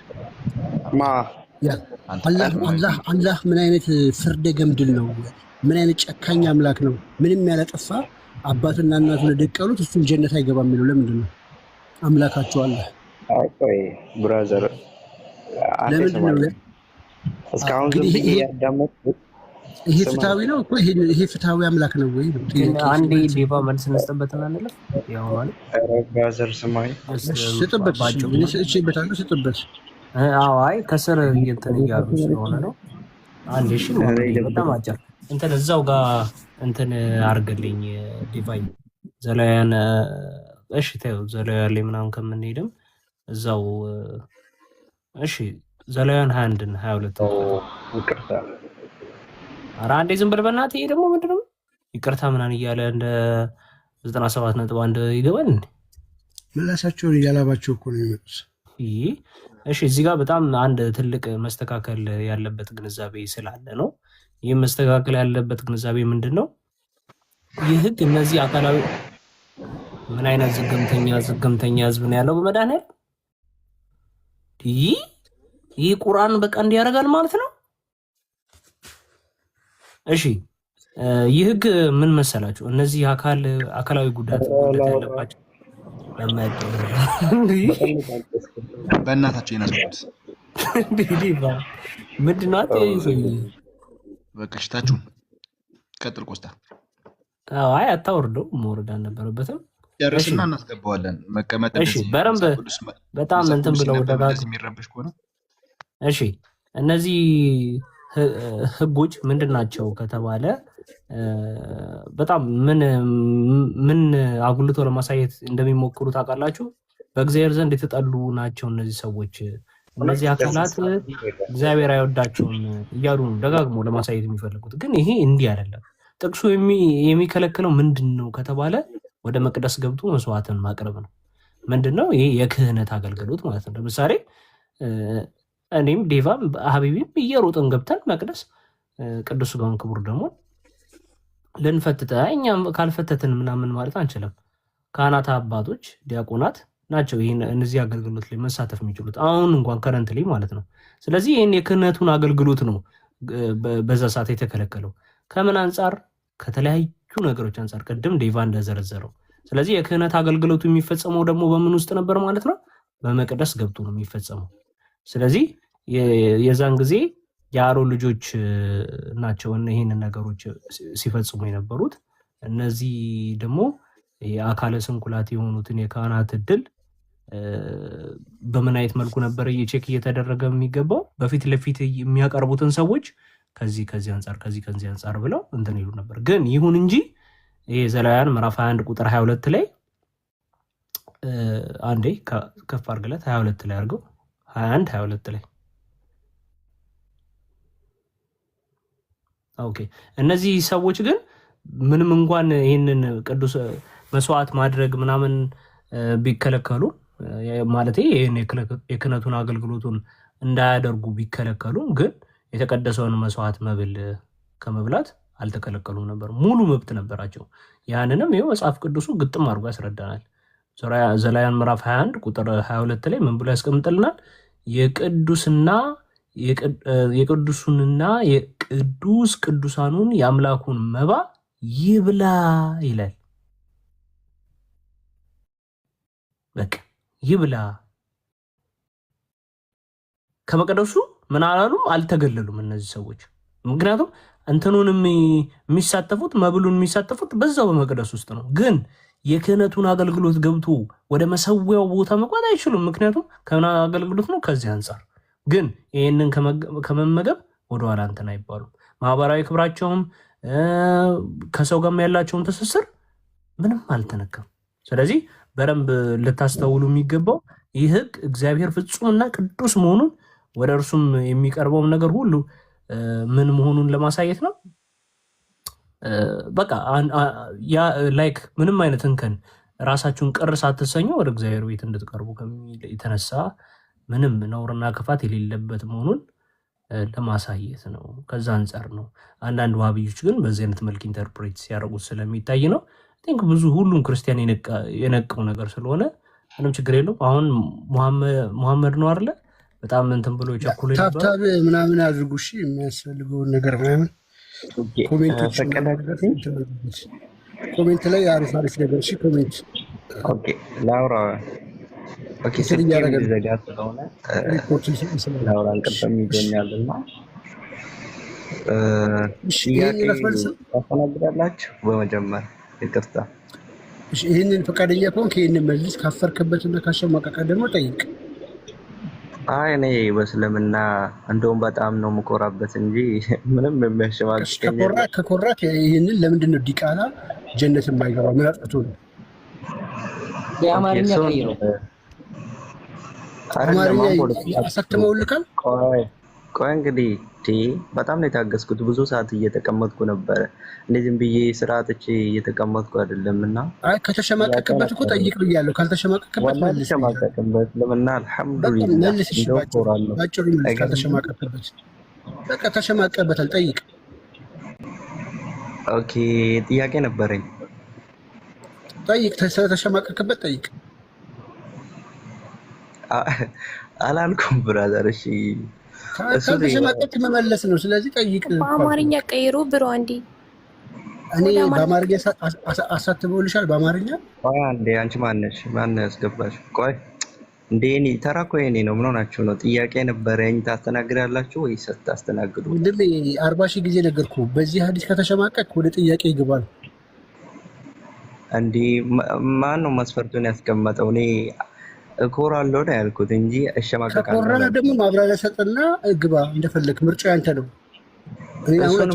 አላህ ምን አይነት ፍርደ ገምድል ነው? ምን አይነት ጨካኝ አምላክ ነው? ምንም ያላጠፋ አባትና እናቱ ለደቀሉት እሱም ጀነት አይገባም የሚለው ለምንድን ነው? አምላካቸው አለ። ብራዘር ለምንድን ነው እስካሁን ዝም ብዬ ያዳመጥኩት? ይሄ ፍትሃዊ ነው እኮ። ይሄ ፍትሃዊ አምላክ ነው ወይ? አንዴ ዴቫ መልስ እንስጥበትና እንለፍ። ያው ማለት ብራዘር ስማኝ፣ ስጥበት ስጥበት። አይ ከስር እንትን እያሉ ስለሆነ ነው። አንዴ እሺ፣ በጣም አጭር እንትን እዛው ጋር እንትን አድርግልኝ ዲቫይ ዘላያን። እሺ ተይው፣ ዘላያን ላይ ምናምን ከምንሄድም እዛው እሺ፣ ዘላያን 21 እና 22 ይቅርታ። ኧረ አንዴ ዝም ብለህ በእናትህ። ይሄ ደግሞ ምንድን ነው ይቅርታ ምናምን እያለ እንደ 97.1 ይገባል እንዴ? ምላሳቸውን እያላባቸው እኮ ነው የሚመጡት። እሺ እዚህ ጋር በጣም አንድ ትልቅ መስተካከል ያለበት ግንዛቤ ስላለ ነው። ይህ መስተካከል ያለበት ግንዛቤ ምንድን ነው? ይህ ህግ እነዚህ አካላዊ ምን አይነት ዝግምተኛ ህዝብ ነው ያለው በመድኃኒዓለም። ይህ ቁርአን በቃ እንዲህ ያደርጋል ማለት ነው። እሺ ይህ ህግ ምን መሰላችሁ? እነዚህ አካላዊ ጉዳት ያለባቸው በእናታቸው ይነሱት ምንድን ነው በቃ ሽታችሁ ቀጥል ቆስታ። አይ አታወርደው፣ መውረድ አልነበረበትም። ጨርስና እናስገባዋለን። መቀመጥ እሺ፣ በረም በጣም እንትን ብለው የሚረብሽ ከሆነ እሺ። እነዚህ ህጎች ምንድን ናቸው ከተባለ በጣም ምን አጉልቶ ለማሳየት እንደሚሞክሩ ታውቃላችሁ? በእግዚአብሔር ዘንድ የተጠሉ ናቸው እነዚህ ሰዎች፣ እነዚህ አካላት እግዚአብሔር አይወዳቸውም እያሉ ነው ደጋግሞ ለማሳየት የሚፈልጉት። ግን ይሄ እንዲህ አይደለም። ጥቅሱ የሚከለክለው ምንድን ነው ከተባለ ወደ መቅደስ ገብቶ መስዋዕትን ማቅረብ ነው። ምንድን ነው ይሄ? የክህነት አገልግሎት ማለት ነው። ለምሳሌ እኔም ዴቫም ሀቢቢም እየሮጥን ገብተን መቅደስ ቅዱስ ሥጋውን ክቡር ደግሞ ልንፈትተ እኛም ካልፈተትን ምናምን ማለት አንችልም። ካህናት አባቶች፣ ዲያቆናት ናቸው ይህን እነዚህ አገልግሎት ላይ መሳተፍ የሚችሉት አሁን እንኳን ከረንት ላይ ማለት ነው። ስለዚህ ይህን የክህነቱን አገልግሎት ነው በዛ ሰዓት የተከለከለው። ከምን አንጻር? ከተለያዩ ነገሮች አንጻር ቅድም ዴቫ እንደዘረዘረው። ስለዚህ የክህነት አገልግሎቱ የሚፈጸመው ደግሞ በምን ውስጥ ነበር ማለት ነው? በመቅደስ ገብቶ ነው የሚፈጸመው። ስለዚህ የዛን ጊዜ የአሮን ልጆች ናቸው ይህንን ነገሮች ሲፈጽሙ የነበሩት። እነዚህ ደግሞ የአካለ ስንኩላት የሆኑትን የካህናት እድል በምን አይነት መልኩ ነበር ቼክ እየተደረገ የሚገባው? በፊት ለፊት የሚያቀርቡትን ሰዎች ከዚህ አንጻር ከዚህ አንጻር ብለው እንትን ይሉ ነበር። ግን ይሁን እንጂ ይሄ ዘሌዋውያን ምዕራፍ 21 ቁጥር 22 ላይ አንዴ ከፍ አድርግለት 22 ላይ አድርገው 21 22 ላይ ኦኬ። እነዚህ ሰዎች ግን ምንም እንኳን ይህንን ቅዱስ መስዋዕት ማድረግ ምናምን ቢከለከሉ ማለት ይህን የክህነቱን አገልግሎቱን እንዳያደርጉ ቢከለከሉ ግን የተቀደሰውን መስዋዕት መብል ከመብላት አልተከለከሉም ነበር። ሙሉ መብት ነበራቸው። ያንንም ይኸው መጽሐፍ ቅዱሱ ግጥም አድርጎ ያስረዳናል። ዘሌዋውያን ምዕራፍ 21 ቁጥር 22 ላይ ምን ብሎ ያስቀምጥልናል? የቅዱሱንና የቅዱስ ቅዱሳኑን የአምላኩን መባ ይብላ ይላል። በቃ ይብላ። ከመቅደሱ ምን አላሉም? አልተገለሉም እነዚህ ሰዎች። ምክንያቱም እንትኑን የሚሳተፉት መብሉን የሚሳተፉት በዛው በመቅደስ ውስጥ ነው። ግን የክህነቱን አገልግሎት ገብቶ ወደ መሰዊያው ቦታ መግባት አይችሉም። ምክንያቱም ከምን አገልግሎት ነው? ከዚህ አንጻር ግን ይህንን ከመመገብ ወደኋላ እንትን አይባሉም። ማህበራዊ ክብራቸውም ከሰው ጋር ያላቸውን ትስስር ምንም አልተነካም። ስለዚህ በደንብ ልታስተውሉ የሚገባው ይህ ሕግ እግዚአብሔር ፍጹምና ቅዱስ መሆኑን ወደ እርሱም የሚቀርበውን ነገር ሁሉ ምን መሆኑን ለማሳየት ነው። በቃ ላይክ ምንም አይነት እንከን ራሳችሁን ቅር ሳትሰኙ ወደ እግዚአብሔር ቤት እንድትቀርቡ ከሚል የተነሳ ምንም ነውርና ክፋት የሌለበት መሆኑን ለማሳየት ነው። ከዛ አንጻር ነው። አንዳንድ ዋሃብዮች ግን በዚህ አይነት መልክ ኢንተርፕሬት ሲያደርጉት ስለሚታይ ነው። ቲንክ ብዙ ሁሉም ክርስቲያን የነቀው ነገር ስለሆነ ምንም ችግር የለውም። አሁን ሙሐመድ ነው አይደለ? በጣም እንትን ብሎ የቸኩሎ ታብታብ ምናምን አድርጉ። እሺ፣ የሚያስፈልገውን ነገር ምናምን ኮሜንት ላይ አሪፍ ነገር። እሺ፣ ኮሜንት ላውራ ዘጋ ስለሆነ ላውራ እንቅልፍም ይገኛልና ታስተናግዳላችሁ። በመጀመሪያ ይቅርታ። ይህንን ፈቃደኛ ከሆንክ ይህንን መልስ፣ ካፈርክበትና ካሸማቀቀ ደግሞ ጠይቅ። እኔ በእስልምና እንደውም በጣም ነው የምኮራበት እንጂ ምንም የሚያሸማቅቀኝ ከኮራክ ይህንን ለምንድን ነው ዲቃላ ጀነት የማይገባ? ምን አጥፍቶ ነው? የአማርኛ ቀይረው። አማርኛ አሳትመውልካል? ቆይ እንግዲህ በጣም ነው የታገስኩት። ብዙ ሰዓት እየተቀመጥኩ ነበረ። እንደዚህም ብዬ ስርዓትቼ እየተቀመጥኩ አይደለም። እና ከተሸማቀቅበት እኮ ጠይቅ ብያለሁ። ካልተሸማቀቅበት መልስ። ለምና አልሐምዱሊላህ ባጭሩ መልስ። ካልተሸማቀቅበት በቃ ተሸማቀበታል። ጠይቅ። ኦኬ፣ ጥያቄ ነበረኝ። ጠይቅ። ስለተሸማቀቅበት ጠይቅ። አላልኩም ብራዘር። እሺ ካልተሸማቀቅ መመለስ ነው። ስለዚህ ጠይቅ። በአማርኛ ቀይሩ ብሮ አንዴ። እኔ በአማርኛ አሳትበውልሻል። በአማርኛ ቆይ አንዴ። አንቺ ማነሽ? ማን ያስገባሽ? ቆይ እንዴ እኔ ተራ እኮ የኔ ነው። ምን ሆናችሁ ነው? ጥያቄ ነበረኝ። ታስተናግዳላችሁ ወይስ አታስተናግዱ? ወንድሜ 40 ሺህ ጊዜ ነገርኩህ። በዚህ ሀዲስ ከተሸማቀቅ ወደ ጥያቄ ይገባል። እንዴ ማን ነው መስፈርቱን ያስቀመጠው? እኔ እኮራለሁ ነው ያልኩት እንጂ እሸማቀቃለሁ። ከኮራና ደግሞ ማብራሪያ ሰጥና ግባ እንደፈለክ። ምርጫ ያንተ ነው። እኔ አሁን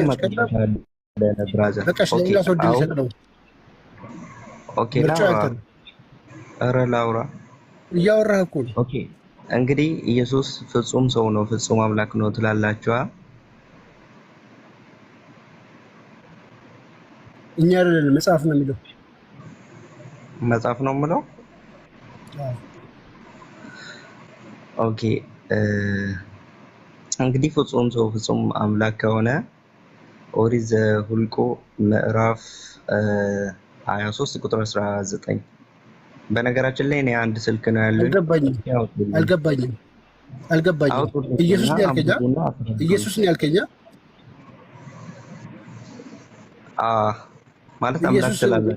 በቃ ስለሌላ ሰው ድል ሰጥ ነው። ኦኬ ላውራ። ኧረ ላውራ እያወራህ እኮ ነው። ኦኬ እንግዲህ ኢየሱስ ፍጹም ሰው ነው፣ ፍጹም አምላክ ነው ትላላችሁ? እኛ አይደለም መጽሐፍ ነው የሚለው። መጽሐፍ ነው የምለው። ኦኬ እንግዲህ ፍጹም ሰው ፍጹም አምላክ ከሆነ ኦሪት ዘኍልቍ ምዕራፍ 23 ቁጥር 19። በነገራችን ላይ እኔ አንድ ስልክ ነው ያለው። አልገባኝም። ኢየሱስ ነው ያልከኛ? ኢየሱስ ነው ያልከኛ? ማለት አምላክ ስላለ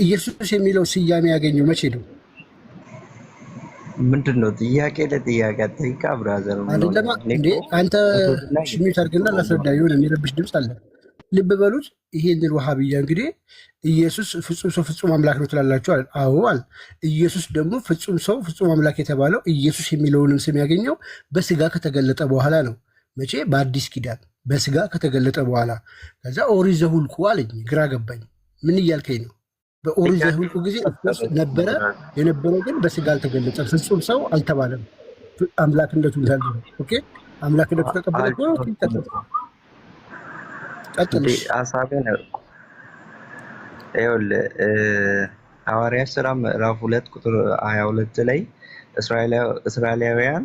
ኢየሱስ የሚለው ስያሜ ያገኘው መቼ ነው? ምንድን ነው? ጥያቄ ለጥያቄ ጠይቃ ብራዘር አይደለም እንዴ? አንተ ሽሚት አድርግና ላስረዳ። የሆነ የሚረብሽ ድምፅ አለ። ልብ በሉት። ይሄንን ወሃብያ እንግዲህ ኢየሱስ ፍጹም ሰው ፍጹም አምላክ ነው ትላላችሁ አለ። አዎ አለ። ኢየሱስ ደግሞ ፍጹም ሰው ፍጹም አምላክ የተባለው ኢየሱስ የሚለውንም ስም ያገኘው በስጋ ከተገለጠ በኋላ ነው። መቼ? በአዲስ ኪዳን በስጋ ከተገለጠ በኋላ። ከዛ ኦሪት ዘኍልቍ አለኝ። ግራ ገባኝ። ምን እያልከኝ ነው? በኦሪት ዘኍልቍ ጊዜ ነበረ። የነበረው ግን በስጋ አልተገለጸም። ፍጹም ሰው አልተባለም። አምላክነቱ እንዳለ ነው። ኦኬ አምላክነቱ ተቀበለ ነው። ቀጥል። ሐሳቤ ነው። ይኸውልህ ሐዋርያት ሥራ ምዕራፍ 2 ቁጥር 22 ላይ እስራኤላውያን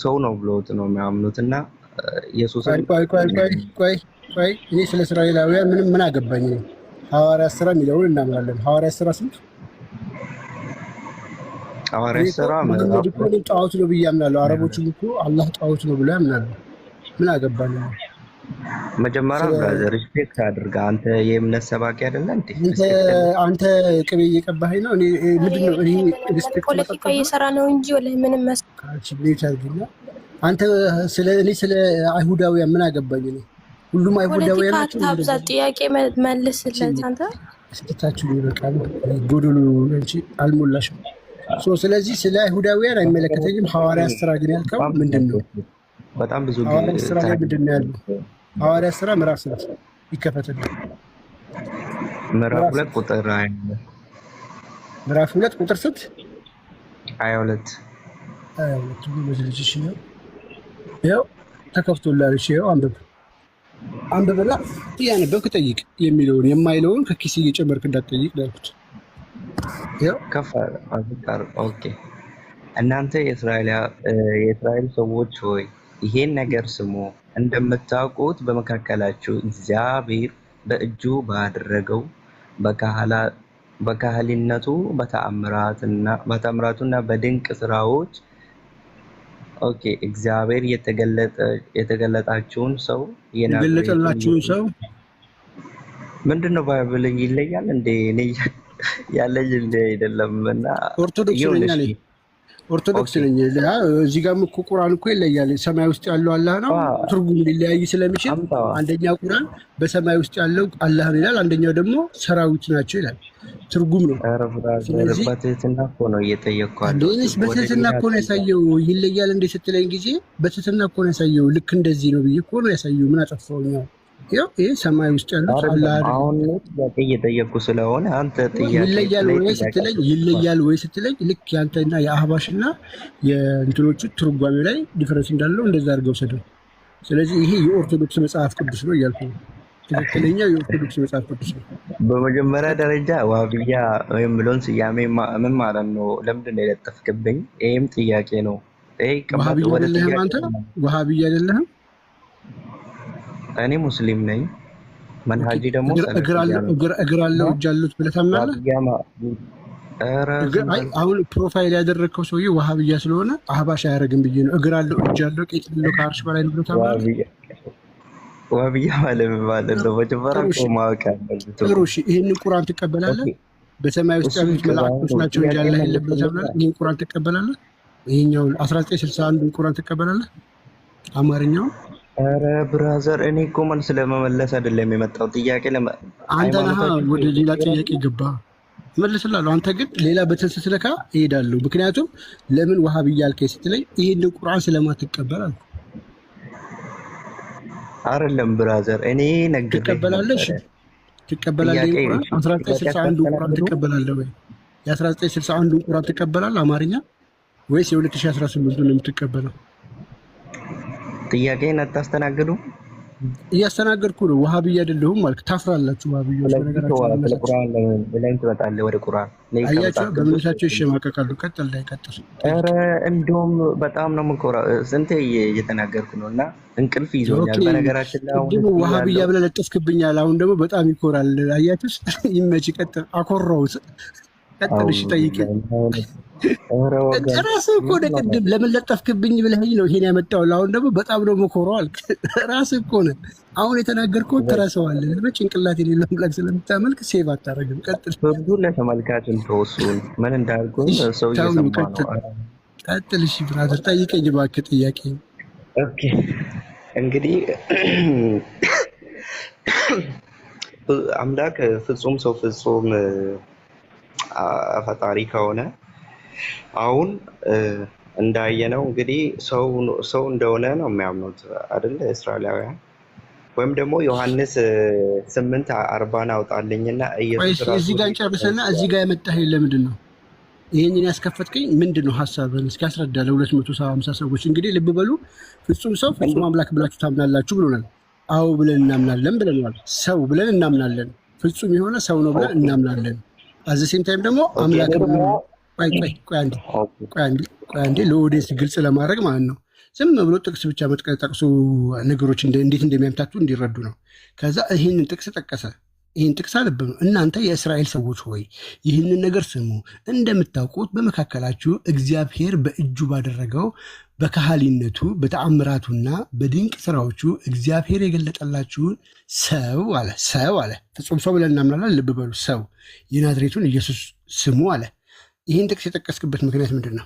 ሰው ነው ብሎት ነው የሚያምኑት እና ኢየሱስን ቆይ እኔ ስለ እስራኤላውያን ምን አገባኝ ነው። ሐዋርያት ሥራ የሚለውን እናምናለን። ሐዋርያት ሥራ ስንት? ሐዋርያት ሥራ ምዕራፍ ጣዖት ነው ብዬ አምናለሁ። አረቦችም እኮ አላህ ጣዖት ነው ብለው ያምናሉ። ምን አገባኝ ነው። መጀመሪያ ሪስፔክት አድርጋ። አንተ የእምነት ሰባኪ አይደለ እንዴ? አንተ ቅቤ እየቀባኸኝ ነው። እኔ ምንድነው እኔ ሪስፔክት ፖለቲካ እየሰራ ነው እንጂ ወላሂ ምንም አንተ ስለ አይሁዳውያን ምን አገባኝ ነው። ሁሉም አይሁዳውያን ናቸው። ታብዛ ጥያቄ መልስለት አንተ። እስኪታችሁ ይበቃል። ጎዶሎ እንጂ አልሞላሽም። ስለዚህ ስለ አይሁዳውያን አይመለከተኝም። ሐዋርያት ሥራ ግን ያልከው ምንድነው? በጣም ብዙ ሐዋርያት ሥራ ላይ ምንድነው ያለው? ሐዋርያት ሥራ ምዕራፍ 3 ይከፈትልኝ። ምዕራፍ 2 ቁጥር 22 ምዕራፍ 2 ቁጥር 6 22 ልጅሽ ነው። ያው ተከፍቶላል። እሺ ያው አንብብና እያነበብክ ጠይቅ። የሚለውን የማይለውን ከኪስ እየጨመርክ እንዳትጠይቅ ያልኩት። ያው ከፋር አዝቃር ኦኬ። እናንተ የእስራኤል ሰዎች ሆይ ይሄን ነገር ስሙ። እንደምታውቁት በመካከላችሁ እግዚአብሔር በእጁ ባደረገው በካህሊነቱ በተአምራቱና በድንቅ ስራዎች ኦኬ እግዚአብሔር የተገለጣችሁን ሰው የገለጠላችሁን ሰው ምንድነው? ባይብል ይለያል እንዴ? እኔ ያለኝ እንደ አይደለም እና ኦርቶዶክስ ነኝ። እዚህ ጋርም እኮ ቁርአን እኮ ይለያል። ሰማይ ውስጥ ያለው አላህ ነው። ትርጉም ሊለያይ ስለሚችል አንደኛው ቁርአን በሰማይ ውስጥ ያለው አላህ ይላል፣ አንደኛው ደግሞ ሰራዊት ናቸው ይላል። ትርጉም ነው። ስለዚህ በትህትና እኮ ነው እየጠየቅኩህ። በትህትና እኮ ነው ያሳየው። ይለያል እንደ ስትለኝ ጊዜ በትህትና እኮ ነው ያሳየው። ልክ እንደዚህ ነው ብዬ እኮ ነው ያሳየው። ምን አጠፋሁኝ? ያው ይሄ ሰማይ ውስጥ ያለው አላህ አይደል? አሁን ጥያቄ እየጠየቅኩ ስለሆነ አንተ ጥያቄ ይለያል ወይ ስትለኝ ልክ ያንተና የአህባሽና የእንትኖቹ ትርጓሜ ላይ ዲፈረንስ እንዳለው እንደዛ አድርገው ሰደው። ስለዚህ ይሄ የኦርቶዶክስ መጽሐፍ ቅዱስ ነው እያልኩ ነው። ትክክለኛ የኦርቶዶክስ መጽሐፍ ቅዱስ ነው። በመጀመሪያ ደረጃ ዋህብያ የሚለውን ስያሜ ምን ማለት ነው? ለምንድን ነው የለጠፍክብኝ? ይህም ጥያቄ ነው። ዋህብያ አይደለህም አንተ? ዋህብያ አይደለህም? እኔ ሙስሊም ነኝ። መንሃጂ ደግሞ እግር አለው እጅ አሉት ብለህ ታምናለህ? አሁን ፕሮፋይል ያደረግከው ሰውዬ ዋህብያ ስለሆነ አህባሽ አያደርግም ብዬ ነው። እግር አለው እጅ አለው ቄጥ አለው ከአርሽ በላይ ነው ብለህ ታምናለህ? ዋህብያ ማለት ነው። መጀመሪያ ማወቅ ያለብህ ጥሩ። እሺ ይሄንን ቁርአን ትቀበላለህ? በሰማይ ውስጥ ያሉት መላእክቶች ናቸው እንጂ አላህ የለበት ተብሏል። ይህን ቁርአን ትቀበላለህ? ይሄኛው 1961 ቁርአን ትቀበላለህ? አማርኛው? ኧረ ብራዘር እኔ እኮ መልስ ለመመለስ አይደለም የመጣው ጥያቄ አንተ ነህ ወደ ሌላ ጥያቄ ገባ መልስላለሁ። አንተ ግን ሌላ በተንስ ስለካ እሄዳለሁ። ምክንያቱም ለምን ወሃብያ አልከኝ ስትለኝ ይሄን ቁርአን ስለማትቀበል አልኩ። አይደለም ብራዘር እኔ ነገር ትቀበላለሽ? ትቀበላለህ? ቁርአን 1961 ቁርአን ትቀበላለህ ወይ? የ1961 ቁርአን ትቀበላለህ አማርኛ ወይስ የ2018 ነው የምትቀበለው? ጥያቄን አታስተናግዱ? እያስተናገድኩ ነው። ወሃብያ አይደለሁም ማለት ታፍራላችሁ። ወሃብያዎች በነገራችሁ ወደ ቁርአን ለምን ትመጣለህ? ወደ ቁርአን አያችሁ፣ በመልሳቸው ይሸማቀቃሉ። ቀጥል ላይ ቀጥል። ኧረ እንደውም በጣም ነው የምኮራው። ስንቴ እየተናገርኩ ነው እና እንቅልፍ ይዞኛል። በነገራችን ላይ አሁን ወሃብያ ብለህ ለጥፍክብኛል። አሁን ደግሞ በጣም ይኮራል። አያችሁ፣ ይመች። ቀጥል። አኮራውት። ቀጥል። እሺ ጠይቀኝ። ራስህ እኮ ነህ ቅድም ለምን ለጠፍክብኝ ብለኸኝ ነው ይሄን ያመጣው። አሁን ደግሞ በጣም ነው የምኮራው አልክ። ራስህ እኮ ነህ አሁን የተናገርከውን ትረሳዋለህ። በጭንቅላት የሌለው አምላክ ስለምታመልክ ሴቭ አታደርግም። ቀጥል። ህጉ ለተመልካችን ተወሱን ምን እንዳልኩ ሰው እየሰማ ነው። ቀጥል። እሺ ብራዘር ጠይቀኝ እባክህ ጥያቄ። ኦኬ እንግዲህ አምላክ ፍጹም ሰው ፍጹም ፈጣሪ ከሆነ አሁን እንዳየነው እንግዲህ ሰው እንደሆነ ነው የሚያምኑት አይደል እስራኤላውያን። ወይም ደግሞ ዮሐንስ 8:40 አውጣልኝና ኢየሱስ ራሱ እዚህ ጋር ጨርሰና እዚህ ጋር ያመጣኸኝ ለምንድን ነው? ይሄንን ያስከፈትከኝ ምንድን ነው? ሐሳብህን እስኪ አስረዳ ለ250 ሰዎች። እንግዲህ ልብ በሉ ፍጹም ሰው ፍጹም አምላክ ብላችሁ ታምናላችሁ ብሎናል። አዎ ብለን እናምናለን ብለናል። ሰው ብለን እናምናለን። ፍጹም የሆነ ሰው ነው ብለን እናምናለን። አዘሴም ታይም ደግሞ አምላክ ነው። ቆይ አንዴ ለኦዲየንስ ግልጽ ለማድረግ ማለት ነው። ዝም ብሎ ጥቅስ ብቻ ጠቅሶ ነገሮች እንዴት እንደሚያምታቱ እንዲረዱ ነው። ከዛ ይህንን ጥቅስ ጠቀሰ። ይህን ጥቅስ አለብን ነው። እናንተ የእስራኤል ሰዎች ሆይ ይህንን ነገር ስሙ። እንደምታውቁት በመካከላችሁ እግዚአብሔር በእጁ ባደረገው በካህሊነቱ በተአምራቱና በድንቅ ስራዎቹ እግዚአብሔር የገለጠላችሁን ሰው አለ። ፍጹም ሰው ብለን እናምናለን። ልብ በሉ ሰው የናዝሬቱን ኢየሱስ ስሙ አለ። ይህን ጥቅስ የጠቀስክበት ምክንያት ምንድን ነው?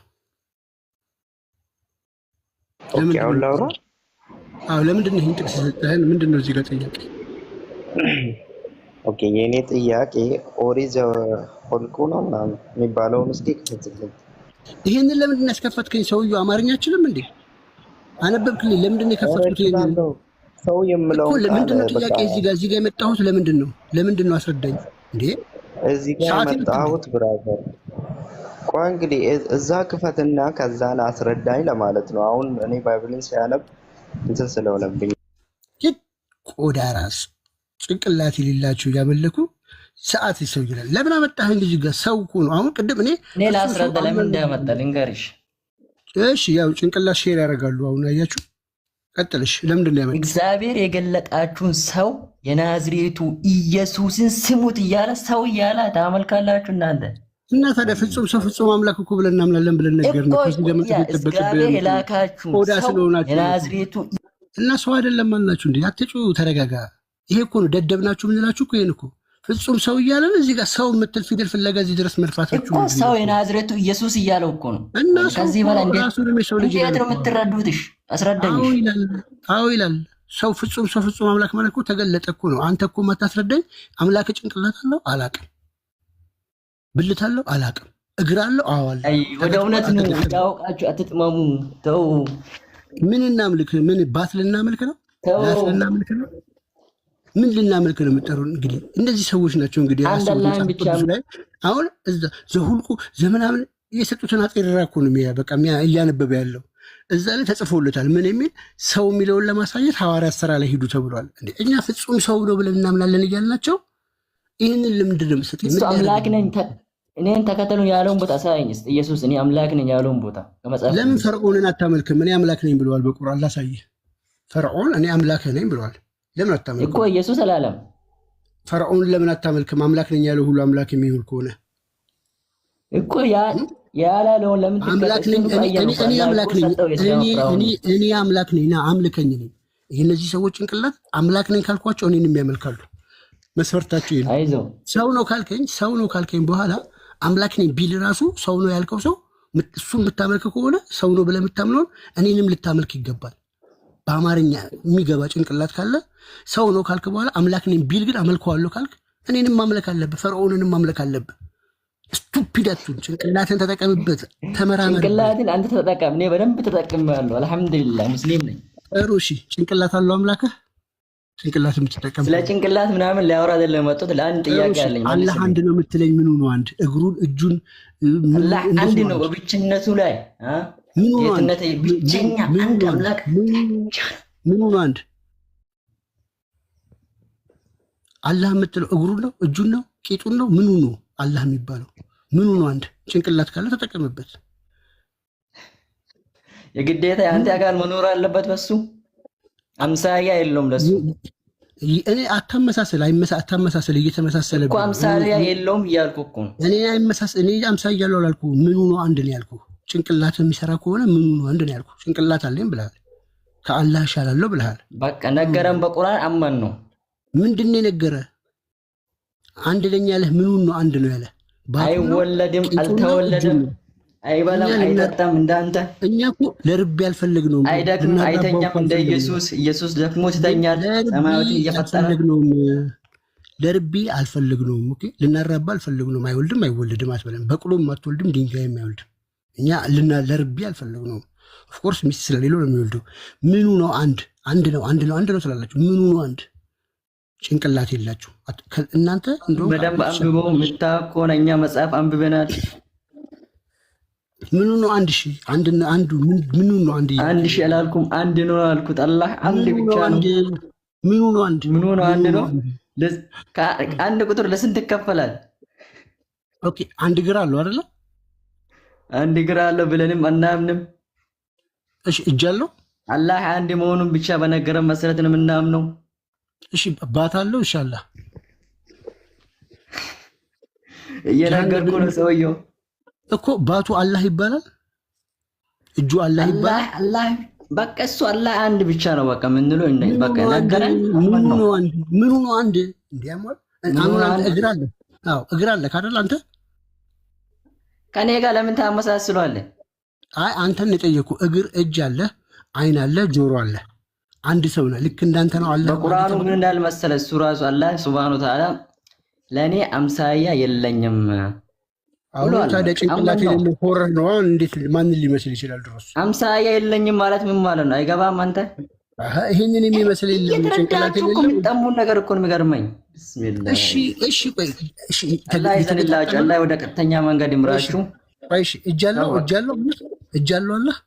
ለምንድን ነው ይህን ጥቅስ የሰጠህን? ምንድን ነው እዚህ ጋር ጥያቄ? ኦኬ የኔ ጥያቄ ኦሪት ዘኍልቍ ነው የሚባለውን እስኪ ክፈትልኝ። ይህንን ለምንድን ነው ያስከፈትከኝ? ሰውዬው አማርኛ አችልም እንዴ? አነበብክልኝ። ለምንድን ነው የከፈትኩት? ሰው የምለው ለምንድን ነው ጥያቄ? እዚህ ጋር የመጣሁት ለምንድን ነው? አስረዳኝ እንዴ። እዚህ ጋር የመጣሁት ብራዘር ቆይ እንግዲህ እዛ ክፈትና ከዛን አስረዳኝ ለማለት ነው። አሁን እኔ ባይብልን ሲያነብ እንትን ስለሆነብኝ ቆዳ ራስ ጭንቅላት የሌላቸው ያመለኩ ሰዓት ይሰው ይላል። ለምን አመጣኸኝ? ልጅ ጋር ሰው እኮ ነው። አሁን ቅድም እኔ ላስረዳ ለምን እንዳመጣ ልንገርሽ። እሺ ያው ጭንቅላት ሼር ያደርጋሉ። አሁን አያችሁ። ቀጥልሽ። ለምንድን ነው ያመጣው? እግዚአብሔር የገለጣችሁን ሰው የናዝሬቱ ኢየሱስን ስሙት እያለ ሰው እያለ ታመልካላችሁ እናንተ። እና ታዲያ ፍጹም ሰው ፍጹም አምላክ እኮ ብለን እናምናለን ብለን ነገር ነው። ከዚህ ጋር እግዚአብሔር የላካችሁ ሰው የናዝሬቱ እና ሰው አይደለም አልናችሁ እንዴ? አትጩ፣ ተረጋጋ። ይሄ እኮ ነው ደደብናችሁ የምንላችሁ እኮ ይሄን እኮ ፍጹም ሰው እያለን እዚህ ጋር ሰው የምትል ፊደል ፍለጋ እዚህ ድረስ መልፋታችሁ እኮ ሰው የናዝሬቱ ኢየሱስ እያለው እኮ ነው። እና ከዚህ በላይ እንዴት ነው የምትረዱትሽ? አስረዳኝ። አዎ ይላል። ሰው ፍጹም አምላክ ማለት እኮ ተገለጠ እኮ ነው። አንተ እኮ ማታስረዳኝ አምላክ ጭንቅላት አለው አላቅም፣ ብልት አለው አላቅም፣ እግር አለው አዋል። ወደ እውነት ነው ያውቃችሁ፣ አትጥመሙ። ተው። ምን እናምልክ? ምን ባት ልናመልክ ነው? ባት ልናመልክ ነው? ምን ልናመልክ ነው የምጠሩን? እንግዲህ እንደዚህ ሰዎች ናቸው እንግዲህ ላይ አሁን እዛ ዘኍልቍ ዘምናምን የሰጡትን አጤራ እኮ ነው በቃ እያነበበ ያለው እዛ ላይ ተጽፎለታል። ምን የሚል ሰው የሚለውን ለማሳየት ሐዋርያት ሥራ ላይ ሂዱ ተብሏል። እኛ ፍጹም ሰው ነው ብለን እናምናለን እያልናቸው ይህንን ልምድ ነው የምሰጠኝ። አምላክ ነኝ እኔን ተከተሉ ያለውን ቦታ ሳይኝ ኢየሱስ እኔ አምላክ ነኝ ያለውን ቦታ ለምን ፈርዖንን አታመልክም? እኔ አምላክ ነኝ ብለዋል በቁርአን ላሳየህ። ፈርዖን እኔ አምላክ ነኝ ብለዋል። ለምን አታመልክም እኮ ኢየሱስ አላለም። ፈርዖን ለምን አታመልክም? አምላክ ነኝ ያለው ሁሉ አምላክ የሚሆን ከሆነ እኮ ያላለውን ለምን አምላክ ነኝ እኔ አምላክ ነኝ እኔ አምላክ ነኝ ና አምልከኝ ነኝ። እነዚህ ሰዎች ጭንቅላት አምላክ ነኝ ካልኳቸው እኔን የሚያመልካሉ። መስፈርታችሁ ይሄ አይዞህ ሰው ነው ካልከኝ በኋላ አምላክ ነኝ ቢል ራሱ ሰው ነው ያልከው ሰው እሱን የምታመልክ ከሆነ ሰው ነው ብለህ የምታምነውን እኔንም ልታመልክ ይገባል። በአማርኛ የሚገባ ጭንቅላት ካለ ሰው ነው ካልክ በኋላ አምላክ ነኝ ቢል ግን አመልከዋለሁ ካልክ እኔንም ማምለክ አለብህ፣ ፈርዖንንም ማምለክ አለብህ። ስቱፒዳቱን ጭንቅላትን ተጠቀምበት፣ ተመራመር። ጭንቅላትን አንተ ተጠቀም። እኔ በደንብ ተጠቅሜያለሁ። አልሐምዱሊላህ ሙስሊም ነኝ። ጥሩ እሺ፣ ጭንቅላት አለው አምላክህ። ጭንቅላት የምትጠቀም ስለ ጭንቅላት ምናምን ሊያወራ አይደለም የመጡት። ለአንድ ጥያቄ አለኝ። አላህ አንድ ነው የምትለኝ ምኑ ነው አንድ? እግሩን እጁን አላህ አንድ ነው በብቸኝነቱ ላይ ጌትነት ብቸኛ አንድ አምላክ ምኑ ነው አንድ? አላህ የምትለው እግሩን ነው እጁን ነው ቂጡን ነው ምኑ ነው አላህ የሚባለው ምኑ ነው አንድ? ጭንቅላት ካለ ተጠቀምበት። የግዴታ የአንተ አካል መኖር አለበት በሱ አምሳያ የለውም ለሱ። እኔ አታመሳሰል እየተመሳሰለ እኮ አምሳያ የለውም እያልኩ እኮ ነው። እኔ አምሳያ ያለው አላልኩ። ምኑ ነው አንድ ነው ያልኩ። ጭንቅላት የሚሰራ ከሆነ ምኑ ነው አንድ ነው ያልኩ። ጭንቅላት አለኝ ብለሃል፣ ከአላህ እሻላለሁ ብለሃል። በቃ ነገረን በቁርአን አመን ነው። ምንድን ነው የነገረ? አንድ ለኛ ያለህ ምኑ ነው አንድ ነው ያለ? አይወለድም አልተወለደም አይበላም አይጠጣም እንዳንተ። እኛ እኮ ለርቤ አልፈለግነውም። አይደክም አይተኛም እንደ ኢየሱስ ደክሞ ይተኛል ሰማያትን እየፈጠረ ለርቤ አልፈለግነውም። ኦኬ ልናራባ አልፈለግነውም። አይወልድም አይወልድም አትበለም። በቅሎም አትወልድም ድንጋይም አይወልድም። እኛ ለርቤ አልፈለግነውም። ኦፍኮርስ ሚስት ስለሌለው ነው የሚወልደው። ምኑ ነው አንድ ነው ስላላችሁ ምኑ ነው አንድ? ጭንቅላት የላችሁ እናንተ። እንደውም በደንብ አንብበው የምታውቅ ከሆነ እኛ መጽሐፍ አንብበናል። ምኑ ነው አንድ? ሺ አንዱ ምኑ ነው አንድ? አንድ ሺ አላልኩም አንድ ነው አልኩት። አላህ አንድ ብቻ ነው። ምኑ ነው አንድ? ምኑ ነው አንድ ነው? አንድ ቁጥር ለስንት ይከፈላል? ኦኬ አንድ እግር አለው አይደለ? አንድ እግር አለው ብለንም አናምንም። እሺ እጅ አለው? አላህ አንድ መሆኑን ብቻ በነገረን መሰረት ነው የምናምነው። እሺ ባት አለው? ኢንሻአላህ እየነገርኩ ነው ሰውየው እኮ ባቱ አላህ ይባላል፣ እጁ አላህ ይባላል። አላህ በቃ እሱ አላህ አንድ ብቻ ነው። በቃ ምን ነው በቃ ነገረን። ምኑ ነው አንድ? እንዲያማል አንተ እግር አለ? አዎ እግር አለ ካደል አንተ ከኔ ጋር ለምን ታመሳስሏለህ? አይ አንተን የጠየኩ እግር እጅ አለ፣ አይን አለ፣ ጆሮ አለ። አንድ ሰው ነው ልክ እንዳንተ ነው አላህ። በቁርአኑ ምን እንዳልመሰለ እሱ ራሱ አላህ ሱብሃነሁ ወተዓላ ለኔ አምሳያ የለኝም። አሁን ታዲያ ጭንቅላት የሌለው ሆረር ነው። እንዴት ማንን ሊመስል ይችላል? ድረስ አምሳያ የለኝም ማለት ምን ማለት ነው? አይገባም አንተ። ይሄንን የሚመስል የለም ጭንቅላት የሌለው የሚጠሙን ነገር እኮ ነው የሚገርመኝ። ቢስሚላህ እሺ ቆይ እሺ አላህ ይዘንላችሁ። አላህ ወደ ቀጥተኛ መንገድ ይምራችሁ። እሺ እጃለው አላህ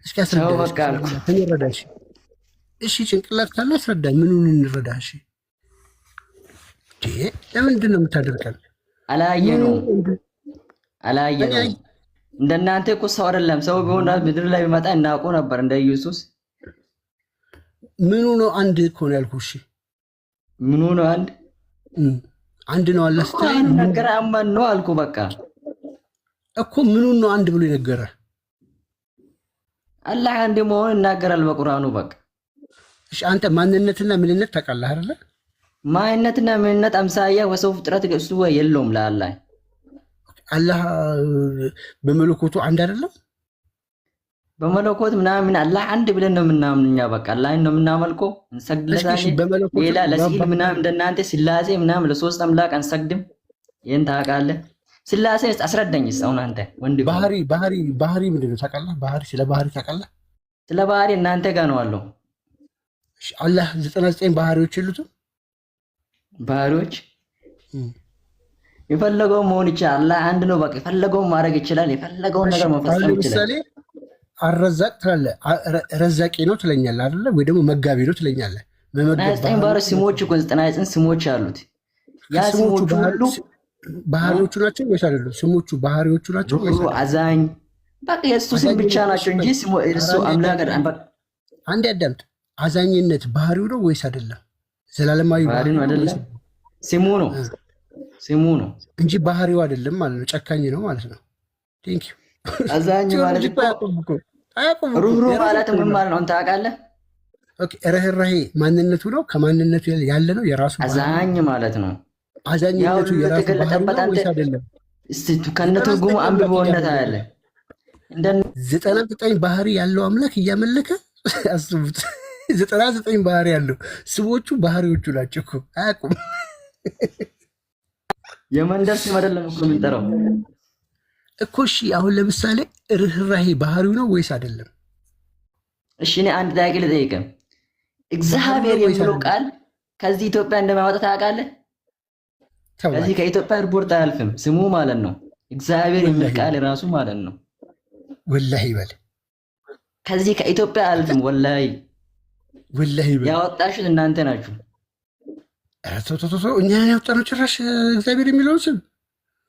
እስኪ አስረዳኝ። እንረዳሽ። እሺ ጭንቅላት ካለ አስረዳኝ። ምኑን እንረዳሽ? ለምንድን ነው የምታደርቀን? አላየነው እንደናንተ እኮ ሰው አይደለም። ሰው ቢሆን ምድር ላይ ቢመጣ እናውቁ ነበር እንደ ኢየሱስ። ምኑ ነው አንድ እኮ ነው ያልኩህ። እሺ ምኑ ነው አንድ ነው አለ ስታይ ነገር አማን ነው አልኩ። በቃ እኮ ምኑ ነው አንድ ብሎ የነገረ? አላህ አንድ መሆኑን ይናገራል በቁርአኑ። በቃ እሺ አንተ ማንነትና ምንነት ታውቃለህ አይደለ? ማንነትና ምንነት አምሳያ ወሰው ፍጥረት እሱ የለውም ለአላህ። አላህ በመለኮቱ አንድ አይደለም? በመለኮት ምናምን አላህ አንድ ብለን ነው የምናምን እኛ። በቃ አላህን ነው የምናመልከው፣ እንሰግድለታለን። ሌላ ለስዕል ምናምን እንደናንተ ስላሴ ምናምን ለሶስት አምላክ አንሰግድም። ይሄን ታውቃለህ? ስላሴ አስረዳኝስ አሁን አንተ ወንድ። ባህሪ ምንድን ነው ታውቃለህ? ስለ ባህሪ ታውቃለህ? ስለ ባህሪ እናንተ ጋር ነው አለው። አላህ 99 ባህሪዎች የሉትም? ባህሪዎች የፈለገው መሆን ይችላል። አላህ አንድ ነው። በቃ የፈለገውን ማድረግ ይችላል። የፈለገውን ነገር መፈጸም ይችላል። አረዛቅ ትላለህ፣ ረዛቂ ነው ትለኛለህ አይደለ? ወይ ደግሞ መጋቢ ነው ትለኛለህ። ዘጠኝ ባህሪ ስሞች እኮ 99 ስሞች አሉት። ያ ስሞቹ ሁሉ ባህሪዎቹ ናቸው ወይስ አይደሉም? ስሞቹ ባህሪዎቹ ናቸው ወይስ አዛኝ? በቃ የእሱ ስም ብቻ ናቸው እንጂ እሱ አምላክ አንድ ያዳምጥ። አዛኝነት ባህሪው ነው ወይስ አይደለም? ዘላለማዊ ባህሪ ነው አይደለም? ስሙ ነው እንጂ ባህሪው አይደለም ማለት ነው። ጨካኝ ነው ማለት ነው። ቴንክ ዩ። አዛኝ ማለት እኮ ሩህሩህ ማለት ምን ማለት ነው ታውቃለህ? ርህራሄ ማንነቱ ነው። ከማንነቱ ያለ ነው የራሱ አዛኝ ማለት ነው። አዛኝነቱ የራሱ ባህሪ ነው ወይስ አይደለም? እስቲ ከነ ትርጉሙ አንብቦነት አለ 99 ባህሪ ያለው አምላክ እያመለከ አስቡት። 99 ባህሪ ያለው ስሞቹ ባህሪዎቹ ናቸው እኮ አያውቁም። የመንደር ስም አይደለም እኮ የምንጠራው እኮ። እሺ አሁን ለምሳሌ ርህራሄ ባህሪው ነው ወይስ አይደለም? እሺ እኔ አንድ ጥያቄ ልጠይቅህ። እግዚአብሔር የሚለው ቃል ከዚህ ኢትዮጵያ እንደማይወጣ ታውቃለህ? ከዚህ ከኢትዮጵያ ሪፖርት አያልፍም ስሙ ማለት ነው። እግዚአብሔር የሚል ቃል ራሱ ማለት ነው። ወላሂ በል ከዚህ ከኢትዮጵያ አያልፍም። ወላሂ በል ያወጣችሁት እናንተ ናችሁ። እኛ ያወጣነው ጭራሽ እግዚአብሔር የሚለውን ስም።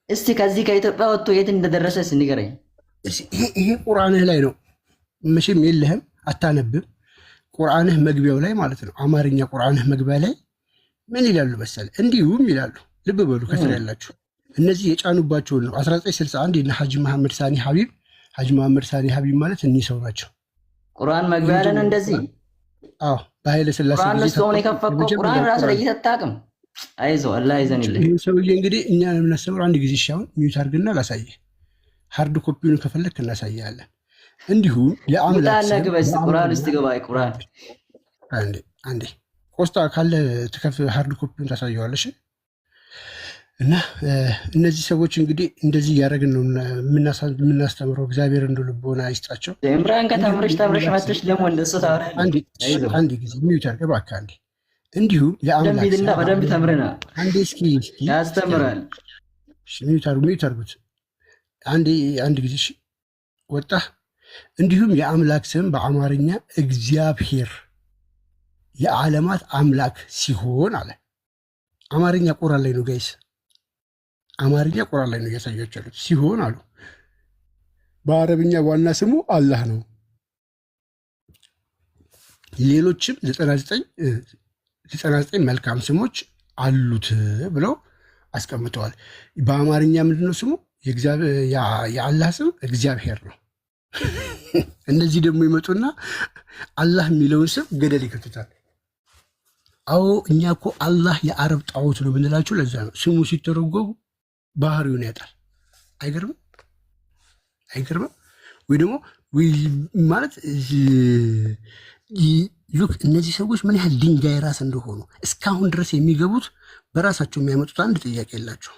እስቲ ከዚህ ከኢትዮጵያ ወጥቶ የት እንደደረሰ ንገረኝ። ይሄ ቁርአንህ ላይ ነው መቼም የለህም፣ አታነብም። ቁርአንህ መግቢያው ላይ ማለት ነው። አማርኛ ቁርአንህ መግቢያ ላይ ምን ይላሉ መሰለህ? እንዲሁም ይላሉ። ልብ በሉ ከስር ያላችሁ እነዚህ የጫኑባቸውን ነው። 1961 የነ ሐጂ መሐመድ ሳኒ ሀቢብ ሐጂ መሐመድ ሳኒ ሀቢብ ማለት እኒህ ሰው ናቸው። ቁርአን መግቢያ ላይ ነው እንደዚህ። አዎ በኃይለ ሥላሴ ቁርአን ለሰው ነው የከፈከው። ቁርአን ራሱ ላይ እየተጣቀም አይዞህ አላህ ይዘንልህ። ይሄ ሰውዬ እንግዲህ እኛ የምናስተምረው አንድ ጊዜ ሻውን ሚዩት አድርግና ላሳየህ። ሃርድ ኮፒውን ከፈለክ እናሳያለን። እንዲሁም የአምላክ ስም ቁርአን ውስጥ ገባ። ቁርአን አንዴ ቆስጣ ካለ ተከፍ ሃርድ ኮፒውን ታሳየዋለሽ። እና እነዚህ ሰዎች እንግዲህ እንደዚህ እያደረግን ነው የምናስተምረው። እግዚአብሔር እንደ ልቦና ይስጣቸው። ኢምራን ከተምረሽ መጥተሽ ደግሞ እንደሱ ታወራለህ። አንድ ጊዜ ሚዩት አድርግ እባክህ አንዴ። እንዲሁም የአምላክ ስም በደንብ ተምረና አንዴ እስኪ ያስተምራል። ሚዩት አድርጉት አንድ ጊዜ ወጣ። እንዲሁም የአምላክ ስም በአማርኛ እግዚአብሔር የዓለማት አምላክ ሲሆን አለ። አማርኛ ቁርአን ላይ ነው ጋይስ፣ አማርኛ ቁርአን ላይ ነው እያሳያችሁ ያሉት ሲሆን አሉ። በአረብኛ ዋና ስሙ አላህ ነው። ሌሎችም 99 መልካም ስሞች አሉት ብለው አስቀምጠዋል። በአማርኛ ምንድነው ስሙ? የአላህ ስም እግዚአብሔር ነው። እነዚህ ደግሞ ይመጡና አላህ የሚለውን ስም ገደል ይከቱታል። አዎ እኛ እኮ አላህ የአረብ ጣዖት ነው ብንላችሁ ለዛ ነው። ስሙ ሲተረጎም ባህሪውን ያጣል። አይገርምም? ወይ ደግሞ ማለት ሉክ እነዚህ ሰዎች ምን ያህል ድንጋይ ራስ እንደሆኑ እስካሁን ድረስ የሚገቡት በራሳቸው የሚያመጡት አንድ ጥያቄ የላቸው።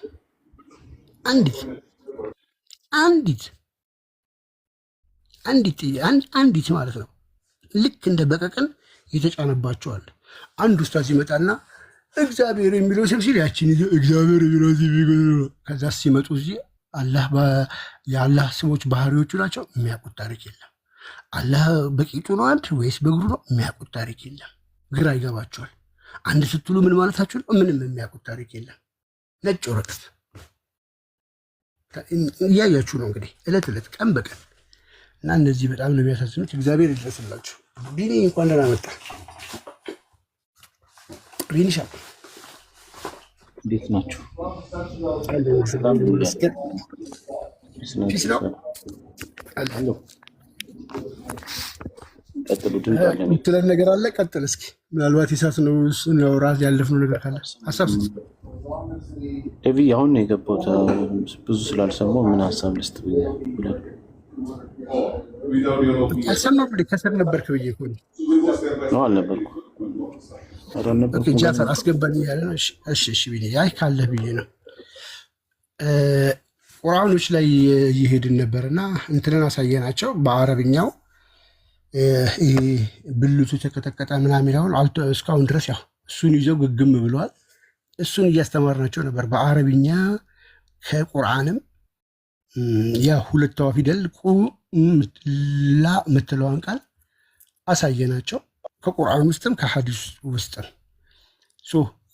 አንዲት ማለት ነው። ልክ እንደ በቀቀን የተጫነባቸዋል። አንድ ኡስታዝ ይመጣና እግዚአብሔር የሚለው ስም ሲል ያችን እግዚአብሔር የሚለው ከዛ ሲመጡ እዚህ የአላህ ስሞች ባህሪዎቹ ናቸው። የሚያውቁት ታሪክ የለም። አላህ በቂጡ ነው አንድ ወይስ በእግሩ ነው? የሚያውቁት ታሪክ የለም። ግራ ይገባቸዋል። አንድ ስትሉ ምን ማለታችሁ ነው? ምንም የሚያውቁት ታሪክ የለም። ነጭ ወረቀት እያያችሁ ነው እንግዲህ ዕለት ዕለት ቀን በቀን እና እነዚህ በጣም ነው የሚያሳዝኑት። እግዚአብሔር ይድረስላችሁ። ቢኒ እንኳን ደህና መጣ። ቢኒሻ እንዴት ናችሁ? ፒስ ነው። ምትለን ነገር አለ? ቀጥል እስኪ። ምናልባት የሳት ነው እሱን ራስ ያለፍነው ነገር ካለ ሀሳብ ስ ኤቪ አሁን ነው የገባሁት። ብዙ ስላልሰማሁ ምን ሀሳብ ልስጥ ብለህ አልሰማሁም። ከስር ነበርክ ብዬ እኮ ነው። አልነበርኩም። ጃፈር አስገባኝ እያለ ነው። እሺ ብዬ ያይ ካለህ ብዬ ነው። ቁርአኖች ላይ እየሄድን ነበርና እንትንን አሳየናቸው በአረብኛው። ይሄ ብልቱ ተቀጠቀጠ ምናምን አሁን እስካሁን ድረስ ያው እሱን ይዘው ግግም ብለዋል። እሱን እያስተማርናቸው ነበር በአረብኛ። ከቁርአንም ያ ሁለቷ ፊደል ላ ምትለዋን ቃል አሳየናቸው። ከቁርአን ውስጥም ከሐዲስ ውስጥም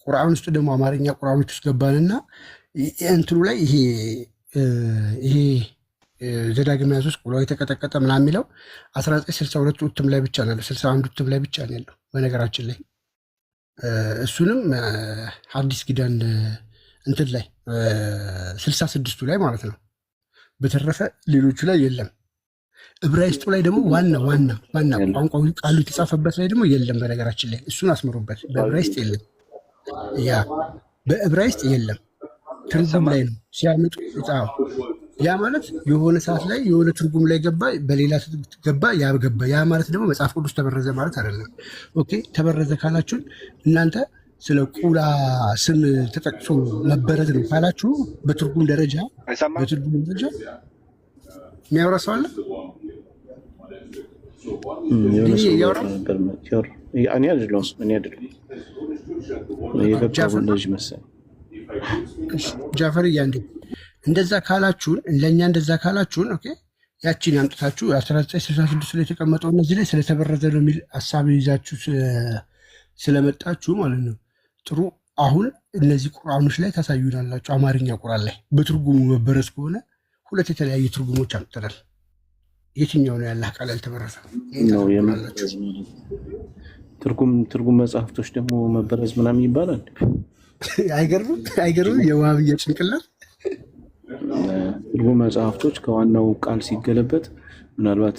ቁርአን ውስጥ ደግሞ አማርኛ ቁርአኖች ውስጥ ገባንና እንትኑ ላይ ይሄ ዘዳግም 23 ቁላው የተቀጠቀጠ ምናምን የሚለው 1962 እትም ላይ ብቻ ነው ያለው። 61 እትም ላይ ብቻ ነው ያለው በነገራችን ላይ። እሱንም ሐዲስ ኪዳን እንትን ላይ 66ቱ ላይ ማለት ነው። በተረፈ ሌሎቹ ላይ የለም። ዕብራይስጡ ላይ ደግሞ ዋና ቋንቋው ቃሉ የተጻፈበት ላይ ደግሞ የለም። በነገራችን ላይ እሱን አስምሩበት። በዕብራይስጥ የለም፣ ያ በዕብራይስጥ የለም፣ ትርጉም ላይ ነው ሲያመጡ ጻፉ። ያ ማለት የሆነ ሰዓት ላይ የሆነ ትርጉም ላይ ገባ፣ በሌላ ገባ፣ ያ ገባ። ያ ማለት ደግሞ መጽሐፍ ቅዱስ ተበረዘ ማለት አይደለም። ኦኬ ተበረዘ ካላችሁን እናንተ ስለ ቁላ ስም ተጠቅሶ መበረዝ ነው ካላችሁ በትርጉም ደረጃ የሚያወራ ሰው አለ? ጃፈር እያንዴ እንደዛ ካላችሁን ለእኛ እንደዛ ካላችሁን ኦኬ ያቺን ያምጥታችሁ 1966 ላይ የተቀመጠው እነዚህ ላይ ስለተበረዘ ነው የሚል ሀሳብ ይዛችሁ ስለመጣችሁ ማለት ነው። ጥሩ። አሁን እነዚህ ቁርአኖች ላይ ታሳዩናላችሁ። አማርኛ ቁርአን ላይ በትርጉሙ መበረዝ ከሆነ ሁለት የተለያዩ ትርጉሞች አምጥተናል። የትኛው ነው ያላህ ቃል ያልተበረዘ? ትርጉም መጽሐፍቶች ደግሞ መበረዝ ምናምን ይባላል። አይገርምም? የዋህብያ ጭንቅላት ትርጉም መጽሐፍቶች ከዋናው ቃል ሲገለበት ምናልባት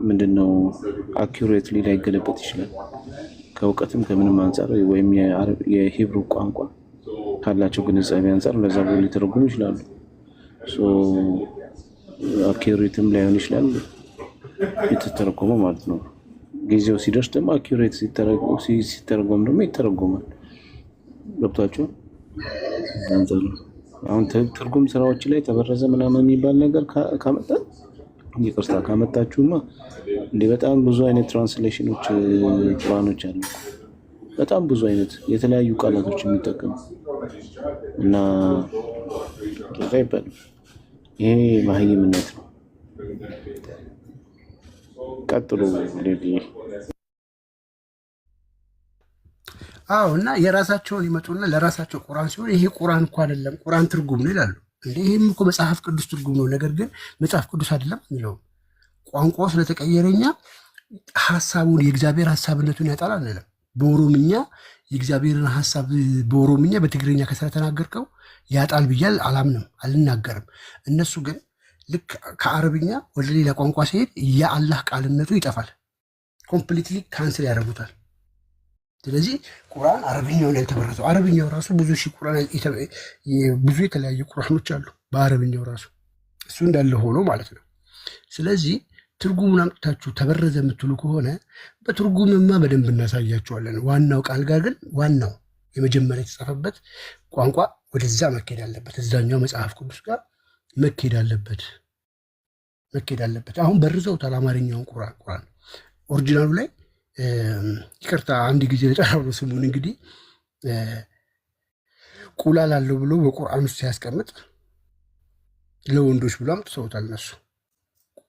ምንድነው አኪዩሬትሊ ላይገለበት ይችላል። ከእውቀትም ከምንም አንጻር ወይም የሂብሩ ቋንቋ ካላቸው ግንዛቤ አንጻር ለዛ ብሎ ሊተረጉሙ ይችላሉ። አኪዩሬትም ላይሆን ይችላል የተተረጎመው ማለት ነው። ጊዜው ሲደርስ ደግሞ አኪዩሬት ሲተረጎም ደግሞ ይተረጎማል። ገብቷቸው አሁን ትርጉም ስራዎች ላይ ተበረዘ ምናምን የሚባል ነገር ካመጣችሁማ እንደ በጣም ብዙ አይነት ትራንስሌሽኖች ቁርአኖች አሉ። በጣም ብዙ አይነት የተለያዩ ቃላቶች የሚጠቀሙ እና ከዛ ይባላል። ይሄ ማህይምነት ነው። ቀጥሉ። እና የራሳቸውን ይመጡና ለራሳቸው ቁርአን ሲሆን ይሄ ቁርአን እኮ አይደለም ቁርአን ትርጉም ነው ይላሉ። ይህም እኮ መጽሐፍ ቅዱስ ትርጉም ነው፣ ነገር ግን መጽሐፍ ቅዱስ አይደለም የሚለው ቋንቋው ስለተቀየረኛ ሀሳቡን የእግዚአብሔር ሀሳብነቱን ያጣል አንልም። በኦሮምኛ የእግዚአብሔርን ሀሳብ በኦሮምኛ በትግርኛ ከተናገርከው ያጣል ብያል አላምንም፣ አልናገርም። እነሱ ግን ልክ ከአረብኛ ወደ ሌላ ቋንቋ ሲሄድ የአላህ ቃልነቱ ይጠፋል፣ ኮምፕሊትሊ ካንስል ያደርጉታል። ስለዚህ ቁርአን አረብኛው ላይ ተበረዘው አረብኛው ራሱ ብዙ ሺህ ቁርአን ብዙ የተለያዩ ቁርአኖች አሉ በአረብኛው ራሱ እሱ እንዳለ ሆኖ ማለት ነው። ስለዚህ ትርጉሙን አምጥታችሁ ተበረዘ የምትሉ ከሆነ በትርጉምማ በደንብ እናሳያችኋለን። ዋናው ቃል ጋር ግን ዋናው የመጀመሪያ የተጻፈበት ቋንቋ ወደዛ መኬድ አለበት፣ እዛኛው መጽሐፍ ቅዱስ ጋር መኬድ አለበት። አሁን በርዘውታል አማርኛውን ቁርአን ኦሪጂናሉ ላይ ይቅርታ አንድ ጊዜ ለጨራው ስሙን እንግዲህ ቁላ ላለው ብሎ በቁርአን ውስጥ ሲያስቀምጥ ለወንዶች ብሎ አምጥተውታል እነሱ።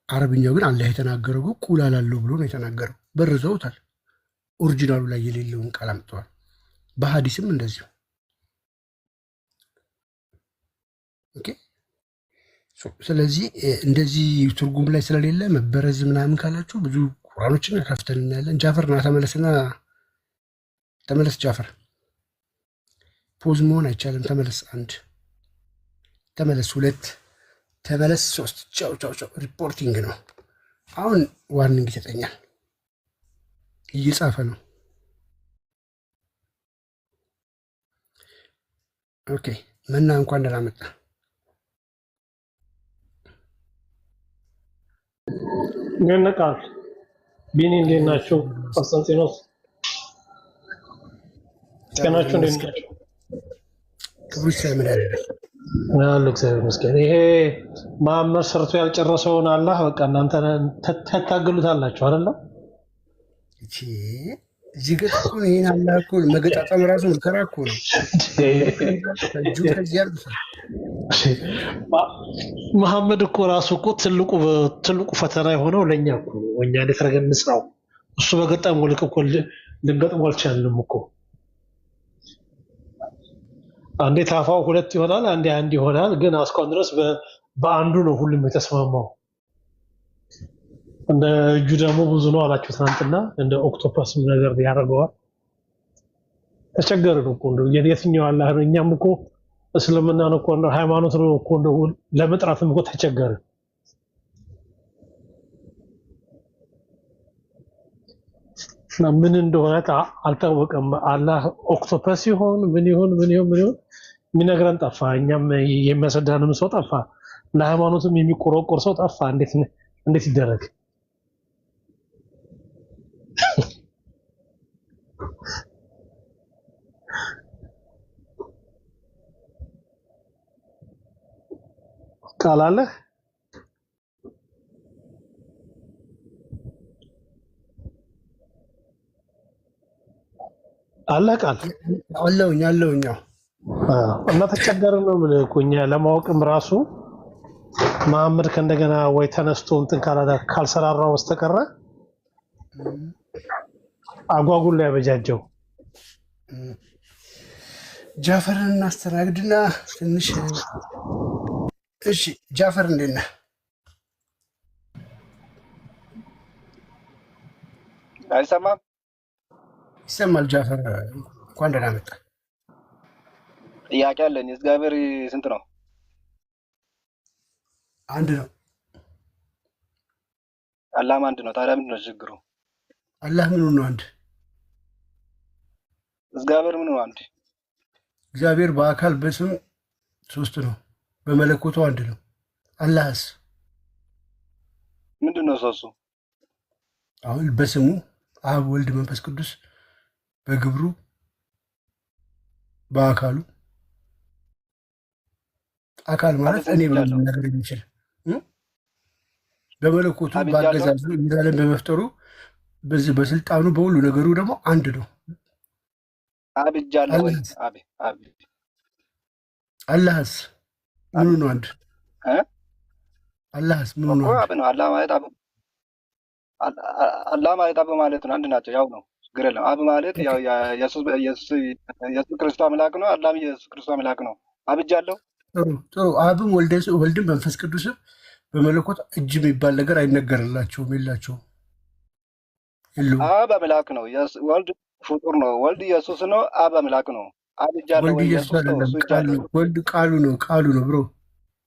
አረብኛው ግን አላህ የተናገረው ቁላ ላለው ብሎ ነው የተናገረው። በርዘውታል። ኦሪጂናሉ ላይ የሌለውን ቃል አምጥተዋል። በሐዲስም እንደዚሁ። ኦኬ። ስለዚህ እንደዚህ ትርጉም ላይ ስለሌለ መበረዝ ምናምን ካላችሁ ብዙ ቁርአኖችን ከፍተን እናያለን። ጃፈርና ተመለስ ጃፈር። ፖዝ መሆን አይቻልም። ተመለስ 1 ተመለስ 2 ተመለስ 3 ቻው። ሪፖርቲንግ ነው አሁን። ዋርኒንግ ይሰጠኛል። እየጻፈ ነው። ኦኬ መና እንኳን ደህና መጣ። ገነቃል ቢኒ እንዴት ናቸው? ቆስጠንጢኖስ ጤናችሁ እንዴት ናቸው? ክቡር ሰላም ያደረገ አሉ። እግዚአብሔር ይመስገን። ይሄ መሐመድ ሰርቶ ያልጨረሰውን አላህ በቃ እናንተ ታታግሉታላችሁ አይደል? እዚህ ግን ይሄን አላህ እኮ መገጣጠም ራሱ መከራ እኮ ነው። መሐመድ እኮ ራሱ እኮ ትልቁ ፈተና የሆነው ለእኛ እኮ ነው። እኛ እንዴት አድርገን እንስራው? እሱ በገጠመው ልክ እኮ ልንገጥመው አልቻልንም እኮ። አንዴ ታፋው 2 ይሆናል፣ አንዴ 1 ይሆናል። ግን እስካሁን ድረስ በአንዱ ነው ሁሉም የተስማማው። እንደ እጁ ደግሞ ብዙ ነው አላችሁ ትናንትና። እንደ ኦክቶፐስ ነገር ያደርገዋል። ተቸገርን እኮ እንደው የትኛው አላህ ነው? እኛም እኮ እስልምና ነው እኮ እንደው ሃይማኖት ነው እኮ እንደው ለመጥራትም እኮ ተቸገርን። ምን እንደሆነ አልታወቀም። አላህ ኦክቶፐስ ይሆን ምን ይሆን የሚነግረን ጠፋ። እኛም የሚያስረዳንም ሰው ጠፋ። ለሃይማኖትም የሚቆረቆር ሰው ጠፋ። እንዴት ይደረግ? ቃል አለ ቃል አለውኝ እና ተቸገርን ነው ምን እኮ እኛ ለማወቅም ራሱ መሐመድ ከእንደገና ወይ ተነስቶ እንትን ካልሰራራው በስተቀረ አጓጉል ላይ ያበጃጀው። ጃፈርን እናስተናግድና ትንሽ እሺ። ጃፈር እንዴት ነህ? አይሰማም? ይሰማል። ጃፈር እንኳን ደህና መጣ። ጥያቄ አለኝ። እግዚአብሔር ስንት ነው? አንድ ነው። አላህም አንድ ነው። ታዲያ ምንድን ነው ችግሩ? አላህ ምኑ ነው አንድ? እግዚአብሔር ምኑ ነው አንድ? እግዚአብሔር በአካል በስም ሶስት ነው፣ በመለኮቱ አንድ ነው። አላህስ ምንድን ነው ሶስቱ? አሁን በስሙ አብ፣ ወልድ፣ መንፈስ ቅዱስ፣ በግብሩ በአካሉ። አካል ማለት እኔ ብሎ ነገር የሚችል በመለኮቱ በአገዛዙ የሚዛለን በመፍጠሩ በዚህ በስልጣኑ በሁሉ ነገሩ ደግሞ አንድ ነው። አብጃለሁ ወይ? አላህስ ምኑ ነው አንድ? አላህስ ምኑ ነው አንድ? አላህ ማለት አብ ማለት ነው። አንድ ናቸው፣ ያው ነው። ችግር የለም። አብ ማለት ያው ኢየሱስ ክርስቶስ አምላክ ነው። አላህም ኢየሱስ ክርስቶስ አምላክ ነው። አብጃለሁ። ጥሩ። አብም ወልድም መንፈስ ቅዱስም በመለኮት እጅ የሚባል ነገር አይነገርላቸውም፣ የላቸውም፣ የለውም። አብ አምላክ ነው። ወልድ ፍጡር ነው። ወልድ ኢየሱስ ነው። አብ አምላክ ነው። አብጃለሁ ወይ? ወልድ ቃሉ ነው ብሮ።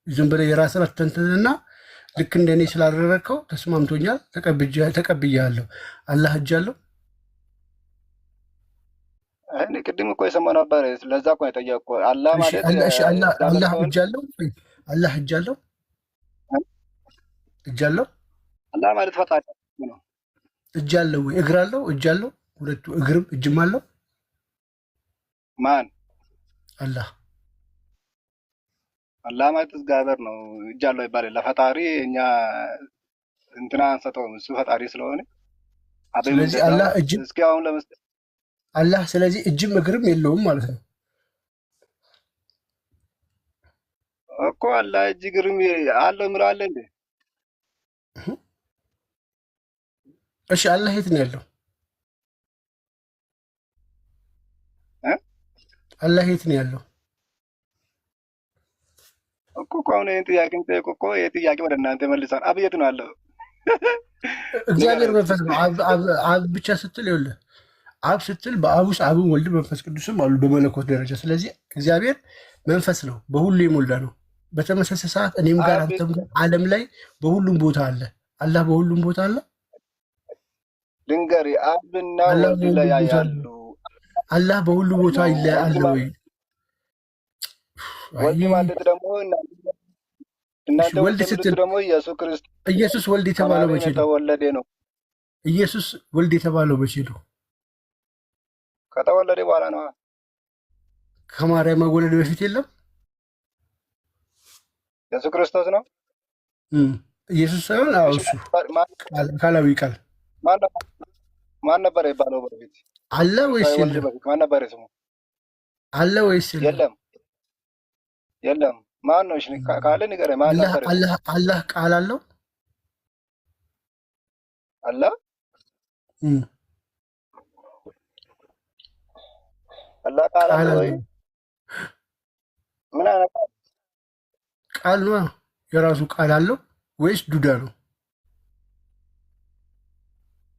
ዝም ብለህ የራስን አተንትንና ልክ እንደኔ ስላደረግከው ተስማምቶኛል፣ ተቀብያለሁ። አላህ እጅ አለው? እኔ ቅድም እኮ የሰማሁ ነበር። ለዛ እኮ የጠየቅኩህ። አላህ ማለት አላህ እጅ አለው? አላህ እጅ አለው? እጅ አለው? አላህ ማለት ፈጣሪ ነው። እጅ አለው ወይ? እግር አለው? እጅ አለው? ሁለቱ እግርም እጅም አለው? ማን? አላህ። አላህ ማለት እግዚአብሔር ነው። እጅ አለው ይባላል። ለፈጣሪ እኛ እንትና አንሰጠውም። እሱ ፈጣሪ ስለሆነ ስለዚህ አላህ እጅም እስኪ አሁን ለመስጠት አላህ ስለዚህ እጅም እግርም የለውም ማለት ነው እኮ። አላህ እጅ እግርም አለው ምራ አለ እንዴ? እሺ አላህ የት ነው ያለው? አላህ የት ነው ያለው እኮ? አሁን ይህን ጥያቄ ጠየቁ እኮ። ይህ ጥያቄ ወደ እናንተ መልሳል። አብ የት ነው ያለው? እግዚአብሔር መንፈስ ነው። አብ ብቻ ስትል ይኸውልህ፣ አብ ስትል በአብ ውስጥ አብም ወልድ መንፈስ ቅዱስም አሉ በመለኮት ደረጃ። ስለዚህ እግዚአብሔር መንፈስ ነው፣ በሁሉ የሞላ ነው። በተመሳሳይ ሰዓት እኔም ጋር አንተም ጋር ዓለም ላይ በሁሉም ቦታ አለ። አላህ በሁሉም ቦታ አለ። ድንገሪ አብና ወልድ ይለያያሉ። አላህ በሁሉ ቦታ አለ ወይ? ወልድ ማለት ደግሞ እናንተ ወልድ ስትል ደግሞ ኢየሱስ ክርስቶስ ኢየሱስ ወልድ የተባለው መቼ ነው? ተወለደ ነው። ኢየሱስ ወልድ የተባለው መቼ ነው? ከተወለደ በኋላ ነው። ከማርያም መወለድ በፊት የለም። ኢየሱስ ክርስቶስ ነው። ኢየሱስ ሳይሆን እሱ አካላዊ ቃል ማን ነበር ይባለው በፊት? አለ ወይስ የለም? ማን ነበር ስሙ? አለ ወይስ የለም? የለም። ማን ነው? እሺ ካለ ንገረኝ። ማን ነበር? አላህ ቃል አለው? አላህ አላህ ቃል አለው ወይ? ምን አይነት ቃል ነው? የራሱ ቃል አለው ወይስ ዱዳ ነው?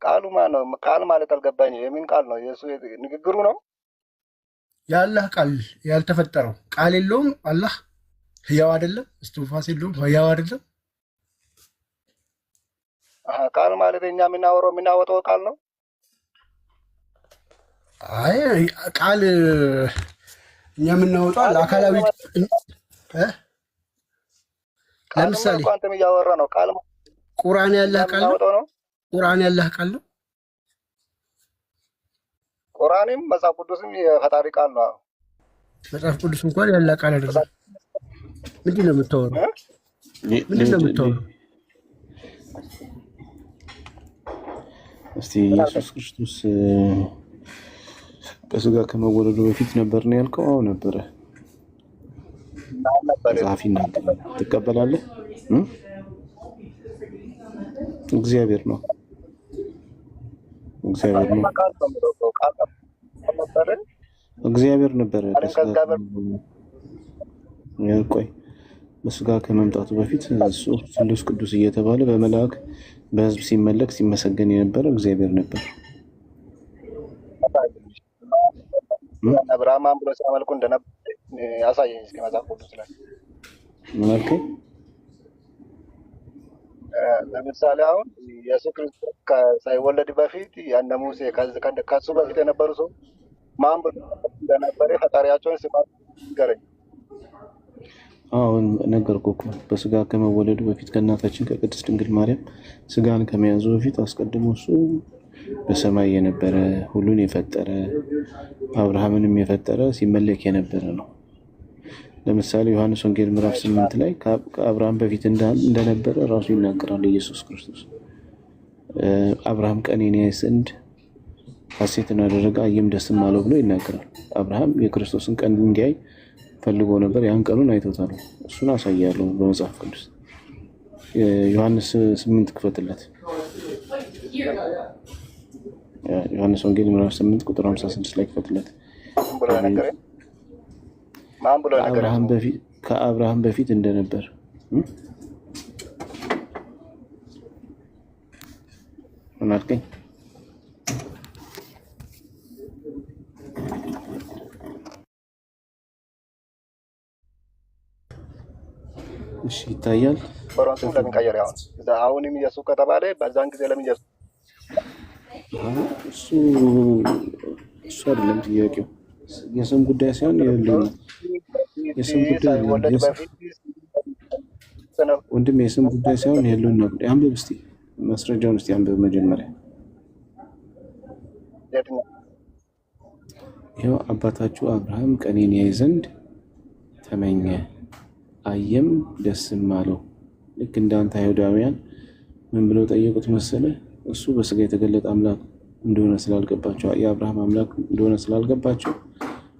ቃሉ ማን ነው? ቃል ማለት አልገባኝ። የምን ቃል ነው? የሱ ንግግሩ ነው? የአላህ ቃል ያልተፈጠረው ቃል የለውም። አላህ ህያው አይደለም፣ እስትንፋስ የለውም፣ ህያው አይደለም። ቃል ማለት እኛ የምናወጣው ቃል ነው። አይ ቃል እኛ የምናወጣው አካላዊ ለምሳሌ አንተም እያወራ ነው። ቃል ቁርአን ያለህ ቃል ነው። ቁርአን ያለህ ቃል ነው። ቁርአንም መጽሐፍ ቅዱስም የፈጣሪ ቃል ነው። መጽሐፍ ቅዱስ እንኳን ያለ ቃል አይደለም። ምንድን ነው የምታወራው? ምንድን ነው የምታወራው? እስቲ ኢየሱስ ክርስቶስ በስጋ ከመወለዱ በፊት ነበር ነው ያልከው? አዎ ነበረ። መጽሐፍ ይናገራል። ትቀበላለህ? እግዚአብሔር ነው። እግዚአብሔር ነው። እግዚአብሔር ነበረ። ቆይ በስጋ ከመምጣቱ በፊት እሱ ስሉስ ቅዱስ እየተባለ በመልአክ በሕዝብ ሲመለክ ሲመሰገን የነበረ እግዚአብሔር ነበር። አብርሃም ብሎ ሲያመልኩ እንደነበር ያሳየኝ እስኪ መጽሐፍ ቅዱስ ላይ። ምን አልከኝ? ለምሳሌ አሁን ኢየሱስ ክርስቶስ ሳይወለድ በፊት ያነ ሙሴ ከሱ በፊት የነበሩ ሰው ማን ብሎ እንደነበረ ፈጣሪያቸውን ስማት ንገረኝ። አሁን ነገርኩህ እኮ በስጋ ከመወለዱ በፊት ከእናታችን ከቅድስት ድንግል ማርያም ስጋን ከመያዙ በፊት አስቀድሞ እሱ በሰማይ የነበረ ሁሉን የፈጠረ አብርሃምንም የፈጠረ ሲመለክ የነበረ ነው። ለምሳሌ ዮሐንስ ወንጌል ምዕራፍ 8 ላይ ከአብርሃም በፊት እንደነበረ ራሱ ይናገራል ኢየሱስ ክርስቶስ። አብርሃም ቀኔን ያይ ዘንድ ሐሴትን አደረገ አየም ደስም አለው ብሎ ይናገራል። አብርሃም የክርስቶስን ቀን እንዲያይ ፈልጎ ነበር። ያን ቀኑን አይቶታል። እሱን አሳያለሁ በመጽሐፍ ቅዱስ። ዮሐንስ 8 ክፈትለት። ዮሐንስ ወንጌል ምዕራፍ 8 ቁጥር 56 ላይ ክፈትለት። ከአብርሃም በፊት እንደነበር ምን አልከኝ? እሺ ይታያል። በራሱ ለምን ቀየረ? አሁንም ኢየሱስ ከተባለ በዛን ጊዜ ለምን ኢየሱስ? እሱ አይደለም ጥያቄው። የስም ጉዳይ ሳይሆን የስም ጉዳይ ወንድም የስም ጉዳይ ሳይሆን የለውና ጉዳይ። አንብብ እስቲ ማስረጃውን እስቲ አንብብ መጀመሪያ። ይኸው አባታችሁ አብርሃም ቀኔን ያይ ዘንድ ተመኘ አየም ደስም አለው። ልክ እንዳንተ አይሁዳውያን ምን ብለው ጠየቁት መሰለ? እሱ በስጋ የተገለጠ አምላክ እንደሆነ ስላልገባቸው የአብርሃም አምላክ እንደሆነ ስላልገባቸው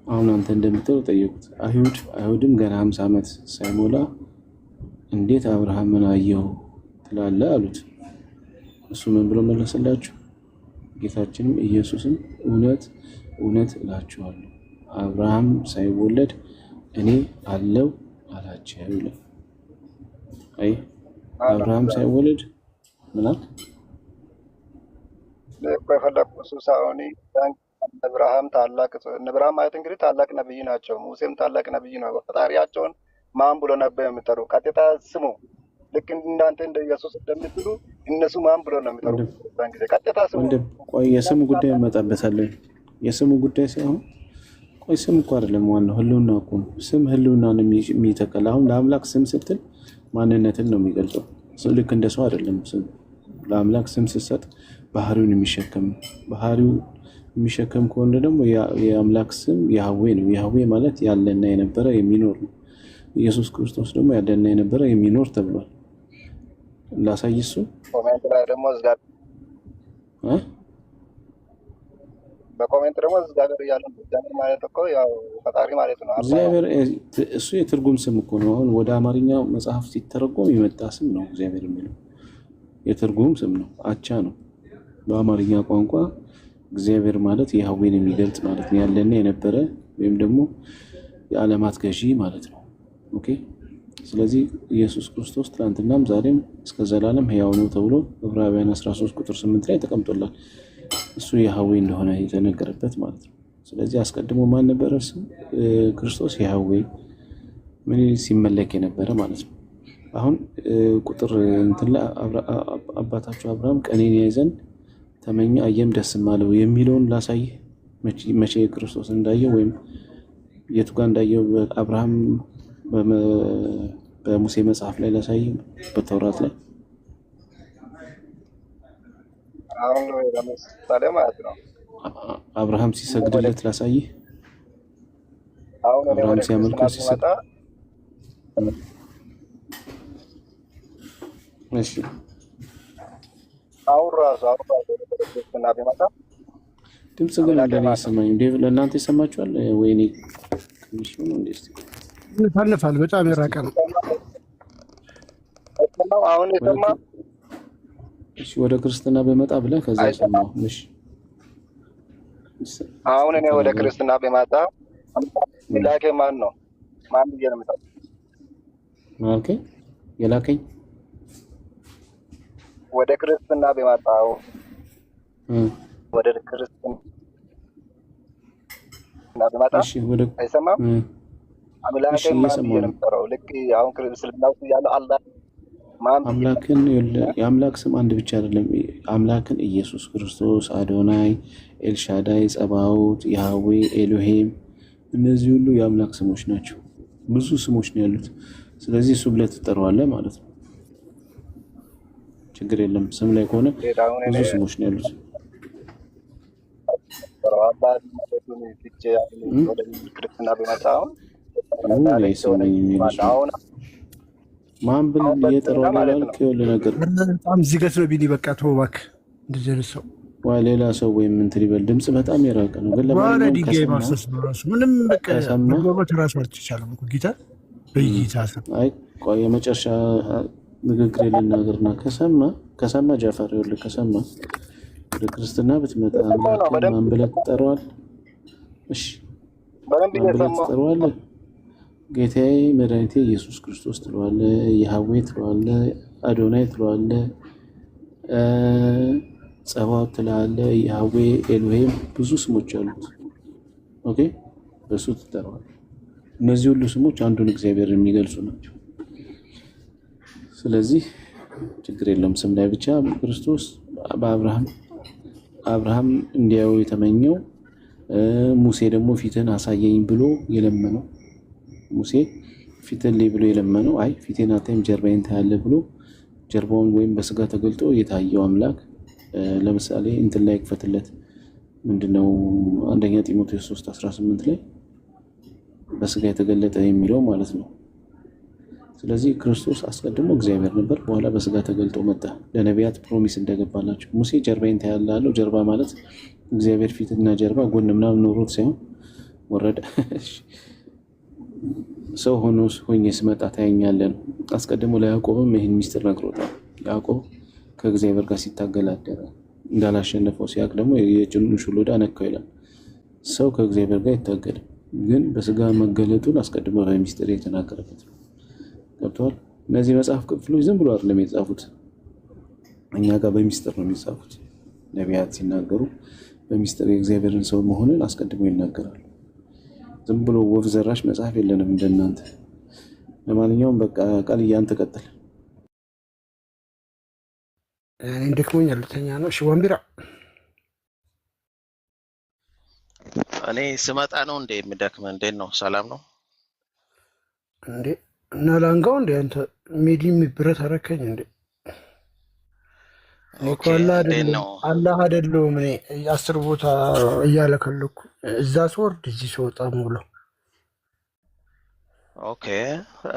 አሁን አንተ እንደምትለው ጠየቁት። አይሁድም ገና 50 ዓመት ሳይሞላ እንዴት አብርሃምን አየው ትላለህ አሉት። እሱ ምን ብሎ መለሰላቸው? ጌታችንም ኢየሱስም እውነት እውነት እላችኋለሁ አብርሃም ሳይወለድ እኔ አለው አላቸው ይላል። አይ አብርሃም ሳይወለድ ምናል ለፈለኩ ሳውኒ አብርሃም ታላቅ አብርሃም ማለት እንግዲህ ታላቅ ነብይ ናቸው። ሙሴም ታላቅ ነብይ ነው። ፈጣሪያቸውን ማን ብሎ ነበር የሚጠሩ? ቀጥታ ስሙ። ልክ እንዳንተ እንደ ኢየሱስ እንደምትሉ እነሱ ማን ብሎ ነው የሚጠሩ? በእንግሊዝ ቀጥታ ስሙ። ቆይ የስሙ ጉዳይ እንመጣበታለን። የስሙ ጉዳይ ሳይሆን ቆይ ስም እኮ አይደለም ዋናው፣ ህልውና እኮ ነው። ስም ህልውናን የሚተከል አሁን ለአምላክ ስም ስትል ማንነትን ነው የሚገልጸው። ልክ እንደ ሰው አይደለም። ስም ለአምላክ ስም ስትሰጥ ባህሪውን የሚሸከም ባህሪው የሚሸከም ከሆነ ደግሞ የአምላክ ስም ያህዌ ነው። ያህዌ ማለት ያለና የነበረ የሚኖር ነው። ኢየሱስ ክርስቶስ ደግሞ ያለና የነበረ የሚኖር ተብሏል። ላሳይ እሱ ኮሜንት ላይ ደግሞ በኮሜንት ደግሞ እግዚአብሔር እያለ እግዚአብሔር ማለት እኮ ያው ፈጣሪ ማለት ነው። እግዚአብሔር እሱ የትርጉም ስም እኮ ነው። አሁን ወደ አማርኛ መጽሐፍ ሲተረጎም የመጣ ስም ነው። እግዚአብሔር የሚለው የትርጉም ስም ነው፣ አቻ ነው። በአማርኛ ቋንቋ እግዚአብሔር ማለት ያህዌን የሚገልጽ ማለት ነው። ያለና የነበረ ወይም ደግሞ የዓለማት ገዢ ማለት ነው። ኦኬ። ስለዚህ ኢየሱስ ክርስቶስ ትናንትናም ዛሬም እስከ ዘላለም ሕያው ነው ተብሎ ዕብራውያን 13 ቁጥር 8 ላይ ተቀምጦላል። እሱ ያህዌ እንደሆነ የተነገረበት ማለት ነው። ስለዚህ አስቀድሞ ማን ነበረ? እሱ ክርስቶስ ያህዌ ምን ሲመለክ የነበረ ማለት ነው። አሁን ቁጥር እንትን ላይ አባታችሁ አብርሃም ቀኔን ያይ ዘንድ ተመኘ አየም ደስም አለው የሚለውን ላሳይህ። መቼ ክርስቶስ እንዳየው ወይም የቱ ጋር እንዳየው አብርሃም በሙሴ መጽሐፍ ላይ ላሳይ በተውራት ላይ አሁን ለምሳሌ ማለት ነው አብርሃም ሲሰግድለት ላሳይ አሁን አብርሃም ሲያመልከው ሲሰግድ እሺ አሁን ራሱ ክርስትና ቢመጣ ድምጽ ግን እንደኔ ይሰማኝ ዴቭ ለእናንተ ይሰማችኋል ወይኔ ትንሽ ነው እንዴ ይተነፋል በጣም የራቀ ነው አሁን ይሰማ እሺ ወደ ክርስትና በመጣ ብለህ ከዛ ይሰማው እሺ አሁን እኔ ወደ ክርስትና በመጣ ላከ ማን ነው ማን ይየነምጣው ኦኬ የላከኝ ወደ ክርስትና በመጣው ወደ ክርስትና በመጣ እሺ ወደ አይሰማም አምላክ የነበረው ልክ አሁን ክርስትና ውስጥ ያለው አላህ አምላክን የአምላክ ስም አንድ ብቻ አይደለም አምላክን ኢየሱስ ክርስቶስ አዶናይ ኤልሻዳይ ጸባኦት ያህዌ ኤሎሄም እነዚህ ሁሉ የአምላክ ስሞች ናቸው ብዙ ስሞች ነው ያሉት ስለዚህ እሱ ብለህ ትጠራዋለህ ማለት ነው ችግር የለም ስም ላይ ከሆነ ብዙ ስሞች ነው ያሉት ክርስትና በመጣው ማን ብል እየጠራው ላልክ ይወል ነገር በጣም ዝገት ነው ቢኒ በቃ ተው እባክህ እንደዚህ ሰው ወይ ሌላ ሰው ወይም እንትን ይበል ድምጽ በጣም የራቀ ነው ግን ለማንኛውም ከሰማስ ምንም በቃ መግባባት ራሱ አልተቻለም እኮ ጌታ በይታ አይ ቆይ የመጨረሻ ንግግር ልናገርና ከሰማ ጃፈር ይወል ከሰማ ወደ ክርስትና ብትመጣ ማን ብለህ ትጠራዋለህ እሺ ማን ብለህ ትጠራዋለህ ጌታዬ መድኃኒቴ ኢየሱስ ክርስቶስ ትለዋለህ ያህዌ ትለዋለህ አዶናይ ትለዋለህ ጸባኦት ትለዋለህ ያህዌ ኤሎሄም ብዙ ስሞች አሉት ኦኬ በሱ ትጠራዋለህ እነዚህ ሁሉ ስሞች አንዱን እግዚአብሔር የሚገልጹ ናቸው ስለዚህ ችግር የለም ስም ላይ ብቻ ክርስቶስ አብርሃም እንዲያው የተመኘው ሙሴ ደግሞ ፊትን አሳየኝ ብሎ የለመነው ሙሴ ፊትን ላይ ብሎ የለመነው አይ ፊቴን አታይም ጀርባዬን ታያለህ ብሎ ጀርባውን ወይም በስጋ ተገልጦ የታየው አምላክ ለምሳሌ እንትን ላይ ክፈትለት ምንድነው አንደኛ ጢሞቴዎስ 3:18 ላይ በስጋ የተገለጠ የሚለው ማለት ነው ስለዚህ ክርስቶስ አስቀድሞ እግዚአብሔር ነበር በኋላ በስጋ ተገልጦ መጣ ለነቢያት ፕሮሚስ እንደገባላቸው ሙሴ ጀርባዬን ታያለህ አለው ጀርባ ማለት እግዚአብሔር ፊትና ጀርባ ጎን ምናምን ኖሮት ሳይሆን ወረደ ሰው ሆኜ ስመጣ ታየኛለህ አስቀድሞ ለያዕቆብም ይህን ሚስጥር ነግሮታል ያዕቆብ ከእግዚአብሔር ጋር ሲታገል አደረ እንዳላሸነፈው ሲያቅ ደግሞ የጭኑን ሹሉዳ ነካው ይላል ሰው ከእግዚአብሔር ጋር ይታገል ግን በስጋ መገለጡን አስቀድሞ በሚስጥር የተናገረበት ነው ገብቷል እነዚህ መጽሐፍ ክፍሎች ዝም ብሎ አይደለም የጻፉት እኛ ጋር በሚስጥር ነው የሚጻፉት ነቢያት ሲናገሩ በሚስጥር የእግዚአብሔርን ሰው መሆኑን አስቀድሞ ይናገራሉ ዝም ብሎ ወፍ ዘራሽ መጽሐፍ የለንም እንደናንተ ለማንኛውም በቃ ቃል ያንተ ቀጥል እኔ ደክሞኛል ልተኛ ነው እሺ ዋንቢራ እኔ ስመጣ ነው እንዴ የሚደክመው እንዴት ነው ሰላም ነው እንዴ እና ላንጋው እንዴ አንተ ሚዲም ብረት አረከኝ እንዴ አላህ አይደለም እኔ 10 ቦታ እያለከለኩ እዛ ስወርድ እዚህ ስወጣ ሙሉ ኦኬ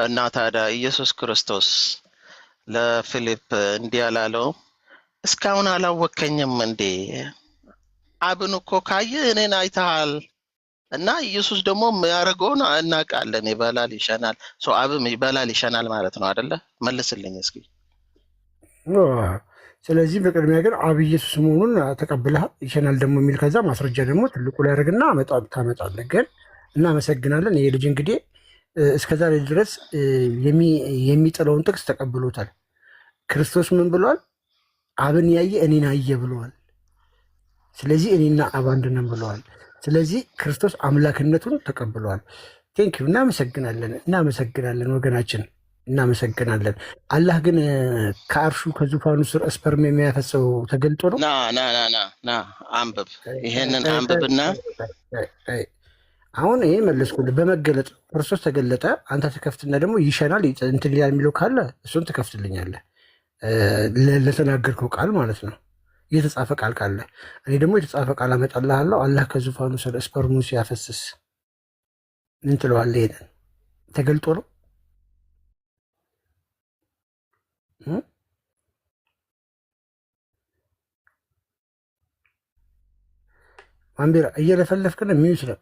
እና ታዲያ ኢየሱስ ክርስቶስ ለፊሊፕ እንዲህ ያላለው እስካሁን አላወከኝም እንዴ አብን እኮ ካየ እኔን አይተሃል እና ኢየሱስ ደግሞ የሚያደርገውን እናውቃለን ይበላል ይሸናል ሶ አብም ይበላል ይሸናል ማለት ነው አይደለ መልስልኝ እስኪ ስለዚህ በቅድሚያ ግን አብ ኢየሱስ መሆኑን ተቀብለሃል ይሸናል ደግሞ የሚል ከዛ ማስረጃ ደግሞ ትልቁ ላይ ያደርግና ታመጣለህ ግን እናመሰግናለን ይሄ ልጅ እንግዲህ እስከዛሬ ድረስ የሚጥለውን ጥቅስ ተቀብሎታል ክርስቶስ ምን ብሏል አብን ያየ እኔን አየ ብሏል ስለዚህ እኔና አብ አንድ ነን ብለዋል ስለዚህ ክርስቶስ አምላክነቱን ተቀብሏል ቴንክ ዩ እናመሰግናለን ወገናችን እናመሰግናለን። አላህ ግን ከአርሹ ከዙፋኑ ስር ስፐርም የሚያፈሰው ተገልጦ ነው። ና አንብብ፣ ይሄንን አንብብና አሁን ይሄ መለስኩልህ። በመገለጥ ክርስቶስ ተገለጠ፣ አንተ ትከፍትና ደግሞ ይሸናል እንትን ሊያል የሚለው ካለ እሱን ትከፍትልኛለህ፣ ለተናገርከው ቃል ማለት ነው። የተጻፈ ቃል ካለ እኔ ደግሞ የተጻፈ ቃል አመጣልሃለሁ። አላህ ከዙፋኑ ስር ስፐርሙን ሲያፈስስ ምን ትለዋለህ? ይሄንን ተገልጦ ነው። ማንቤራ እየለፈለፍክ ነው የሚመስለው።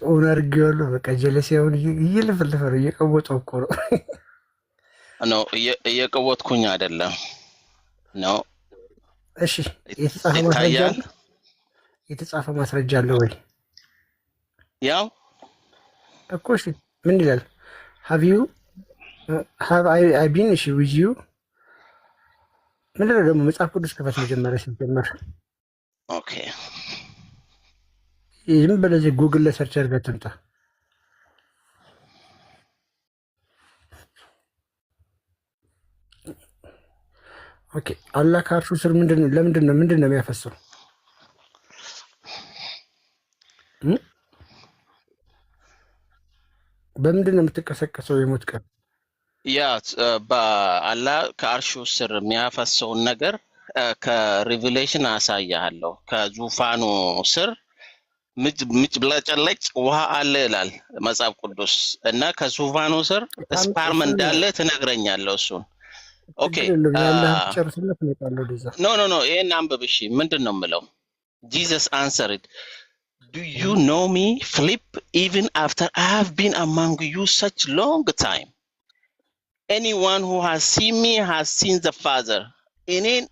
ኦን አድርጌዋለሁ። በቃ ጀለሲያውን እየለፈለፈ ነው፣ እየቀወጠው እኮ ነው። ነው እየቀወጥኩኝ አይደለም ነው። እሺ የተጻፈ ማስረጃ አለ ወይ? ያው እኮ እሺ፣ ምን ይላል? have I been እሺ with you ምንድን ነው ደግሞ? መጽሐፍ ቅዱስ ክፈት መጀመሪያ ሲጀመር። ኦኬ ዝም በለዚህ ጉግል ለሰርች አድርገህ ትምጣ። ኦኬ አላህ ከአርሹ ስር ምንድን ነው የሚያፈሰው? በምንድን ነው የምትቀሰቀሰው? የሞት ቀን ያ በአላህ ከአርሹ ስር የሚያፈሰውን ነገር ከሪቪሌሽን አሳያለሁ። ከዙፋኑ ስር ምጭብለጨለጭ ውሃ አለ ይላል መጽሐፍ ቅዱስ እና ከዙፋኑ ስር ስፓርም እንዳለ ትነግረኛለህ። እሱን ኦኬ ኖ ይሄን አንብብ። እሺ ምንድን ነው የምለው? Jesus answered, do you know me, Philip, even after I have been among you such long time? Anyone who has seen me has seen the Father. እኔን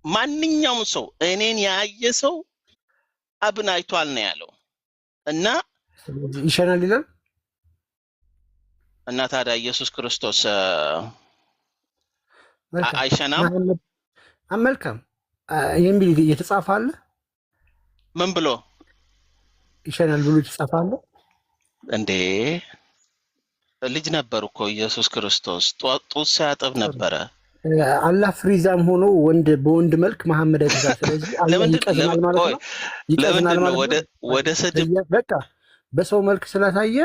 ማንኛውም ሰው እኔን ያየ ሰው አብን አይቷል ነው ያለው። እና ይሸናል ይላል። እና ታዲያ ኢየሱስ ክርስቶስ አይሸናም? መልካም የሚል እየተጻፈ አለ። ምን ብሎ ይሸናል ብሎ የተጻፈ አለ እንዴ? ልጅ ነበር እኮ ኢየሱስ ክርስቶስ፣ ጡት ሲያጠብ ነበረ። አላህ ፍሪዛም ሆኖ በወንድ መልክ መሐመድ አይተዛ። ስለዚህ ይቀዝናል ማለት ነው። ይቀዝናል ማለት ነው። ወደ ስድብ በቃ በሰው መልክ ስለታየ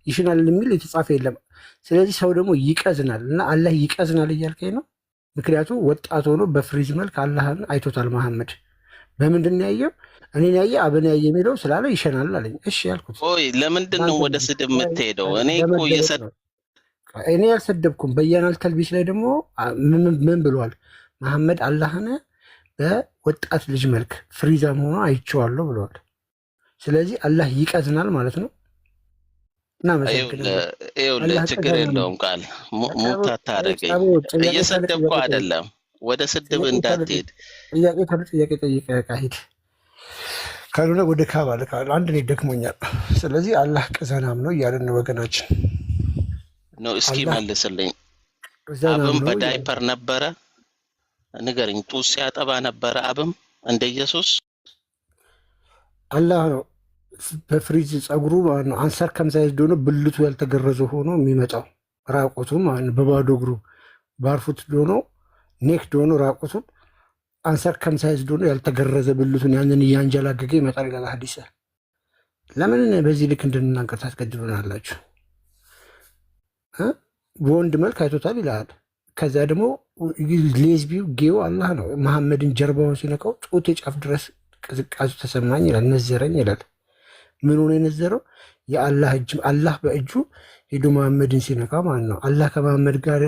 ይሽናል የሚል የተጻፈ የለም። ስለዚህ ሰው ደግሞ ይቀዝናል እና አላህ ይቀዝናል እያልከኝ ነው። ምክንያቱም ወጣት ሆኖ በፍሪዝ መልክ አላህን አይቶታል መሐመድ። በምንድን ያየው? እኔን ያየ አብን ያየ የሚለው ስላለ ይሸናል አለኝ። እሺ ያልኩት። ለምንድን ነው ወደ ስድብ የምትሄደው? እኔ እኮ እኔ ያልሰደብኩም። በያናል ተልቢስ ላይ ደግሞ ምን ብሏል? መሐመድ አላህን በወጣት ልጅ መልክ ፍሪዛም ሆኖ አይቼዋለሁ ብለዋል። ስለዚህ አላህ ይቀዝናል ማለት ነው። ይኸውልህ ችግር የለውም። ቃል ሙት አታደርገኝ። እየሰደብኩ አይደለም። ወደ ስድብ እንዳትሄድ። ጥያቄ ጠይቀህ ሂድ። ካልሆነ ወደ ካባ ልካል። አንድ እኔ ደክሞኛል። ስለዚህ አላህ ቀዘናም ነው እያለን ነው ወገናችን ነው። እስኪ መልስልኝ። አብም በዳይፐር ነበረ? ንገረኝ። ጡት ሲያጠባ ነበረ አብም እንደ ኢየሱስ? አላህ ነው በፍሪዝ ጸጉሩ ማለት ነው አንሰርከምሳይዝድ ሆኖ ብልቱ ያልተገረዘ ሆኖ የሚመጣው ራቁቱ ማለት ነው። በባዶ እግሩ ባርፉት ሆኖ ኔክድ ሆኖ ራቁቱን አንሰርከምሳይዝድ ሆኖ ያልተገረዘ ብልቱን ያንን እያንጀላገገ ይመጣል ይላል ሐዲስ። ለምን በዚህ ልክ እንድንናገር ታስገድዱናላችሁ? በወንድ መልክ አይቶታል ይላል። ከዛ ደግሞ ሌዝቢው ጌው አላህ ነው መሐመድን ጀርባውን ሲነካው ጡቴ ጫፍ ድረስ ቅዝቃዙ ተሰማኝ ይላል። ነዘረኝ ይላል። ምን ሆነ የነዘረው? የአላህ እጅ አላህ በእጁ ሄዶ መሐመድን ሲነካ ማለት ነው። አላህ ከመሐመድ ጋር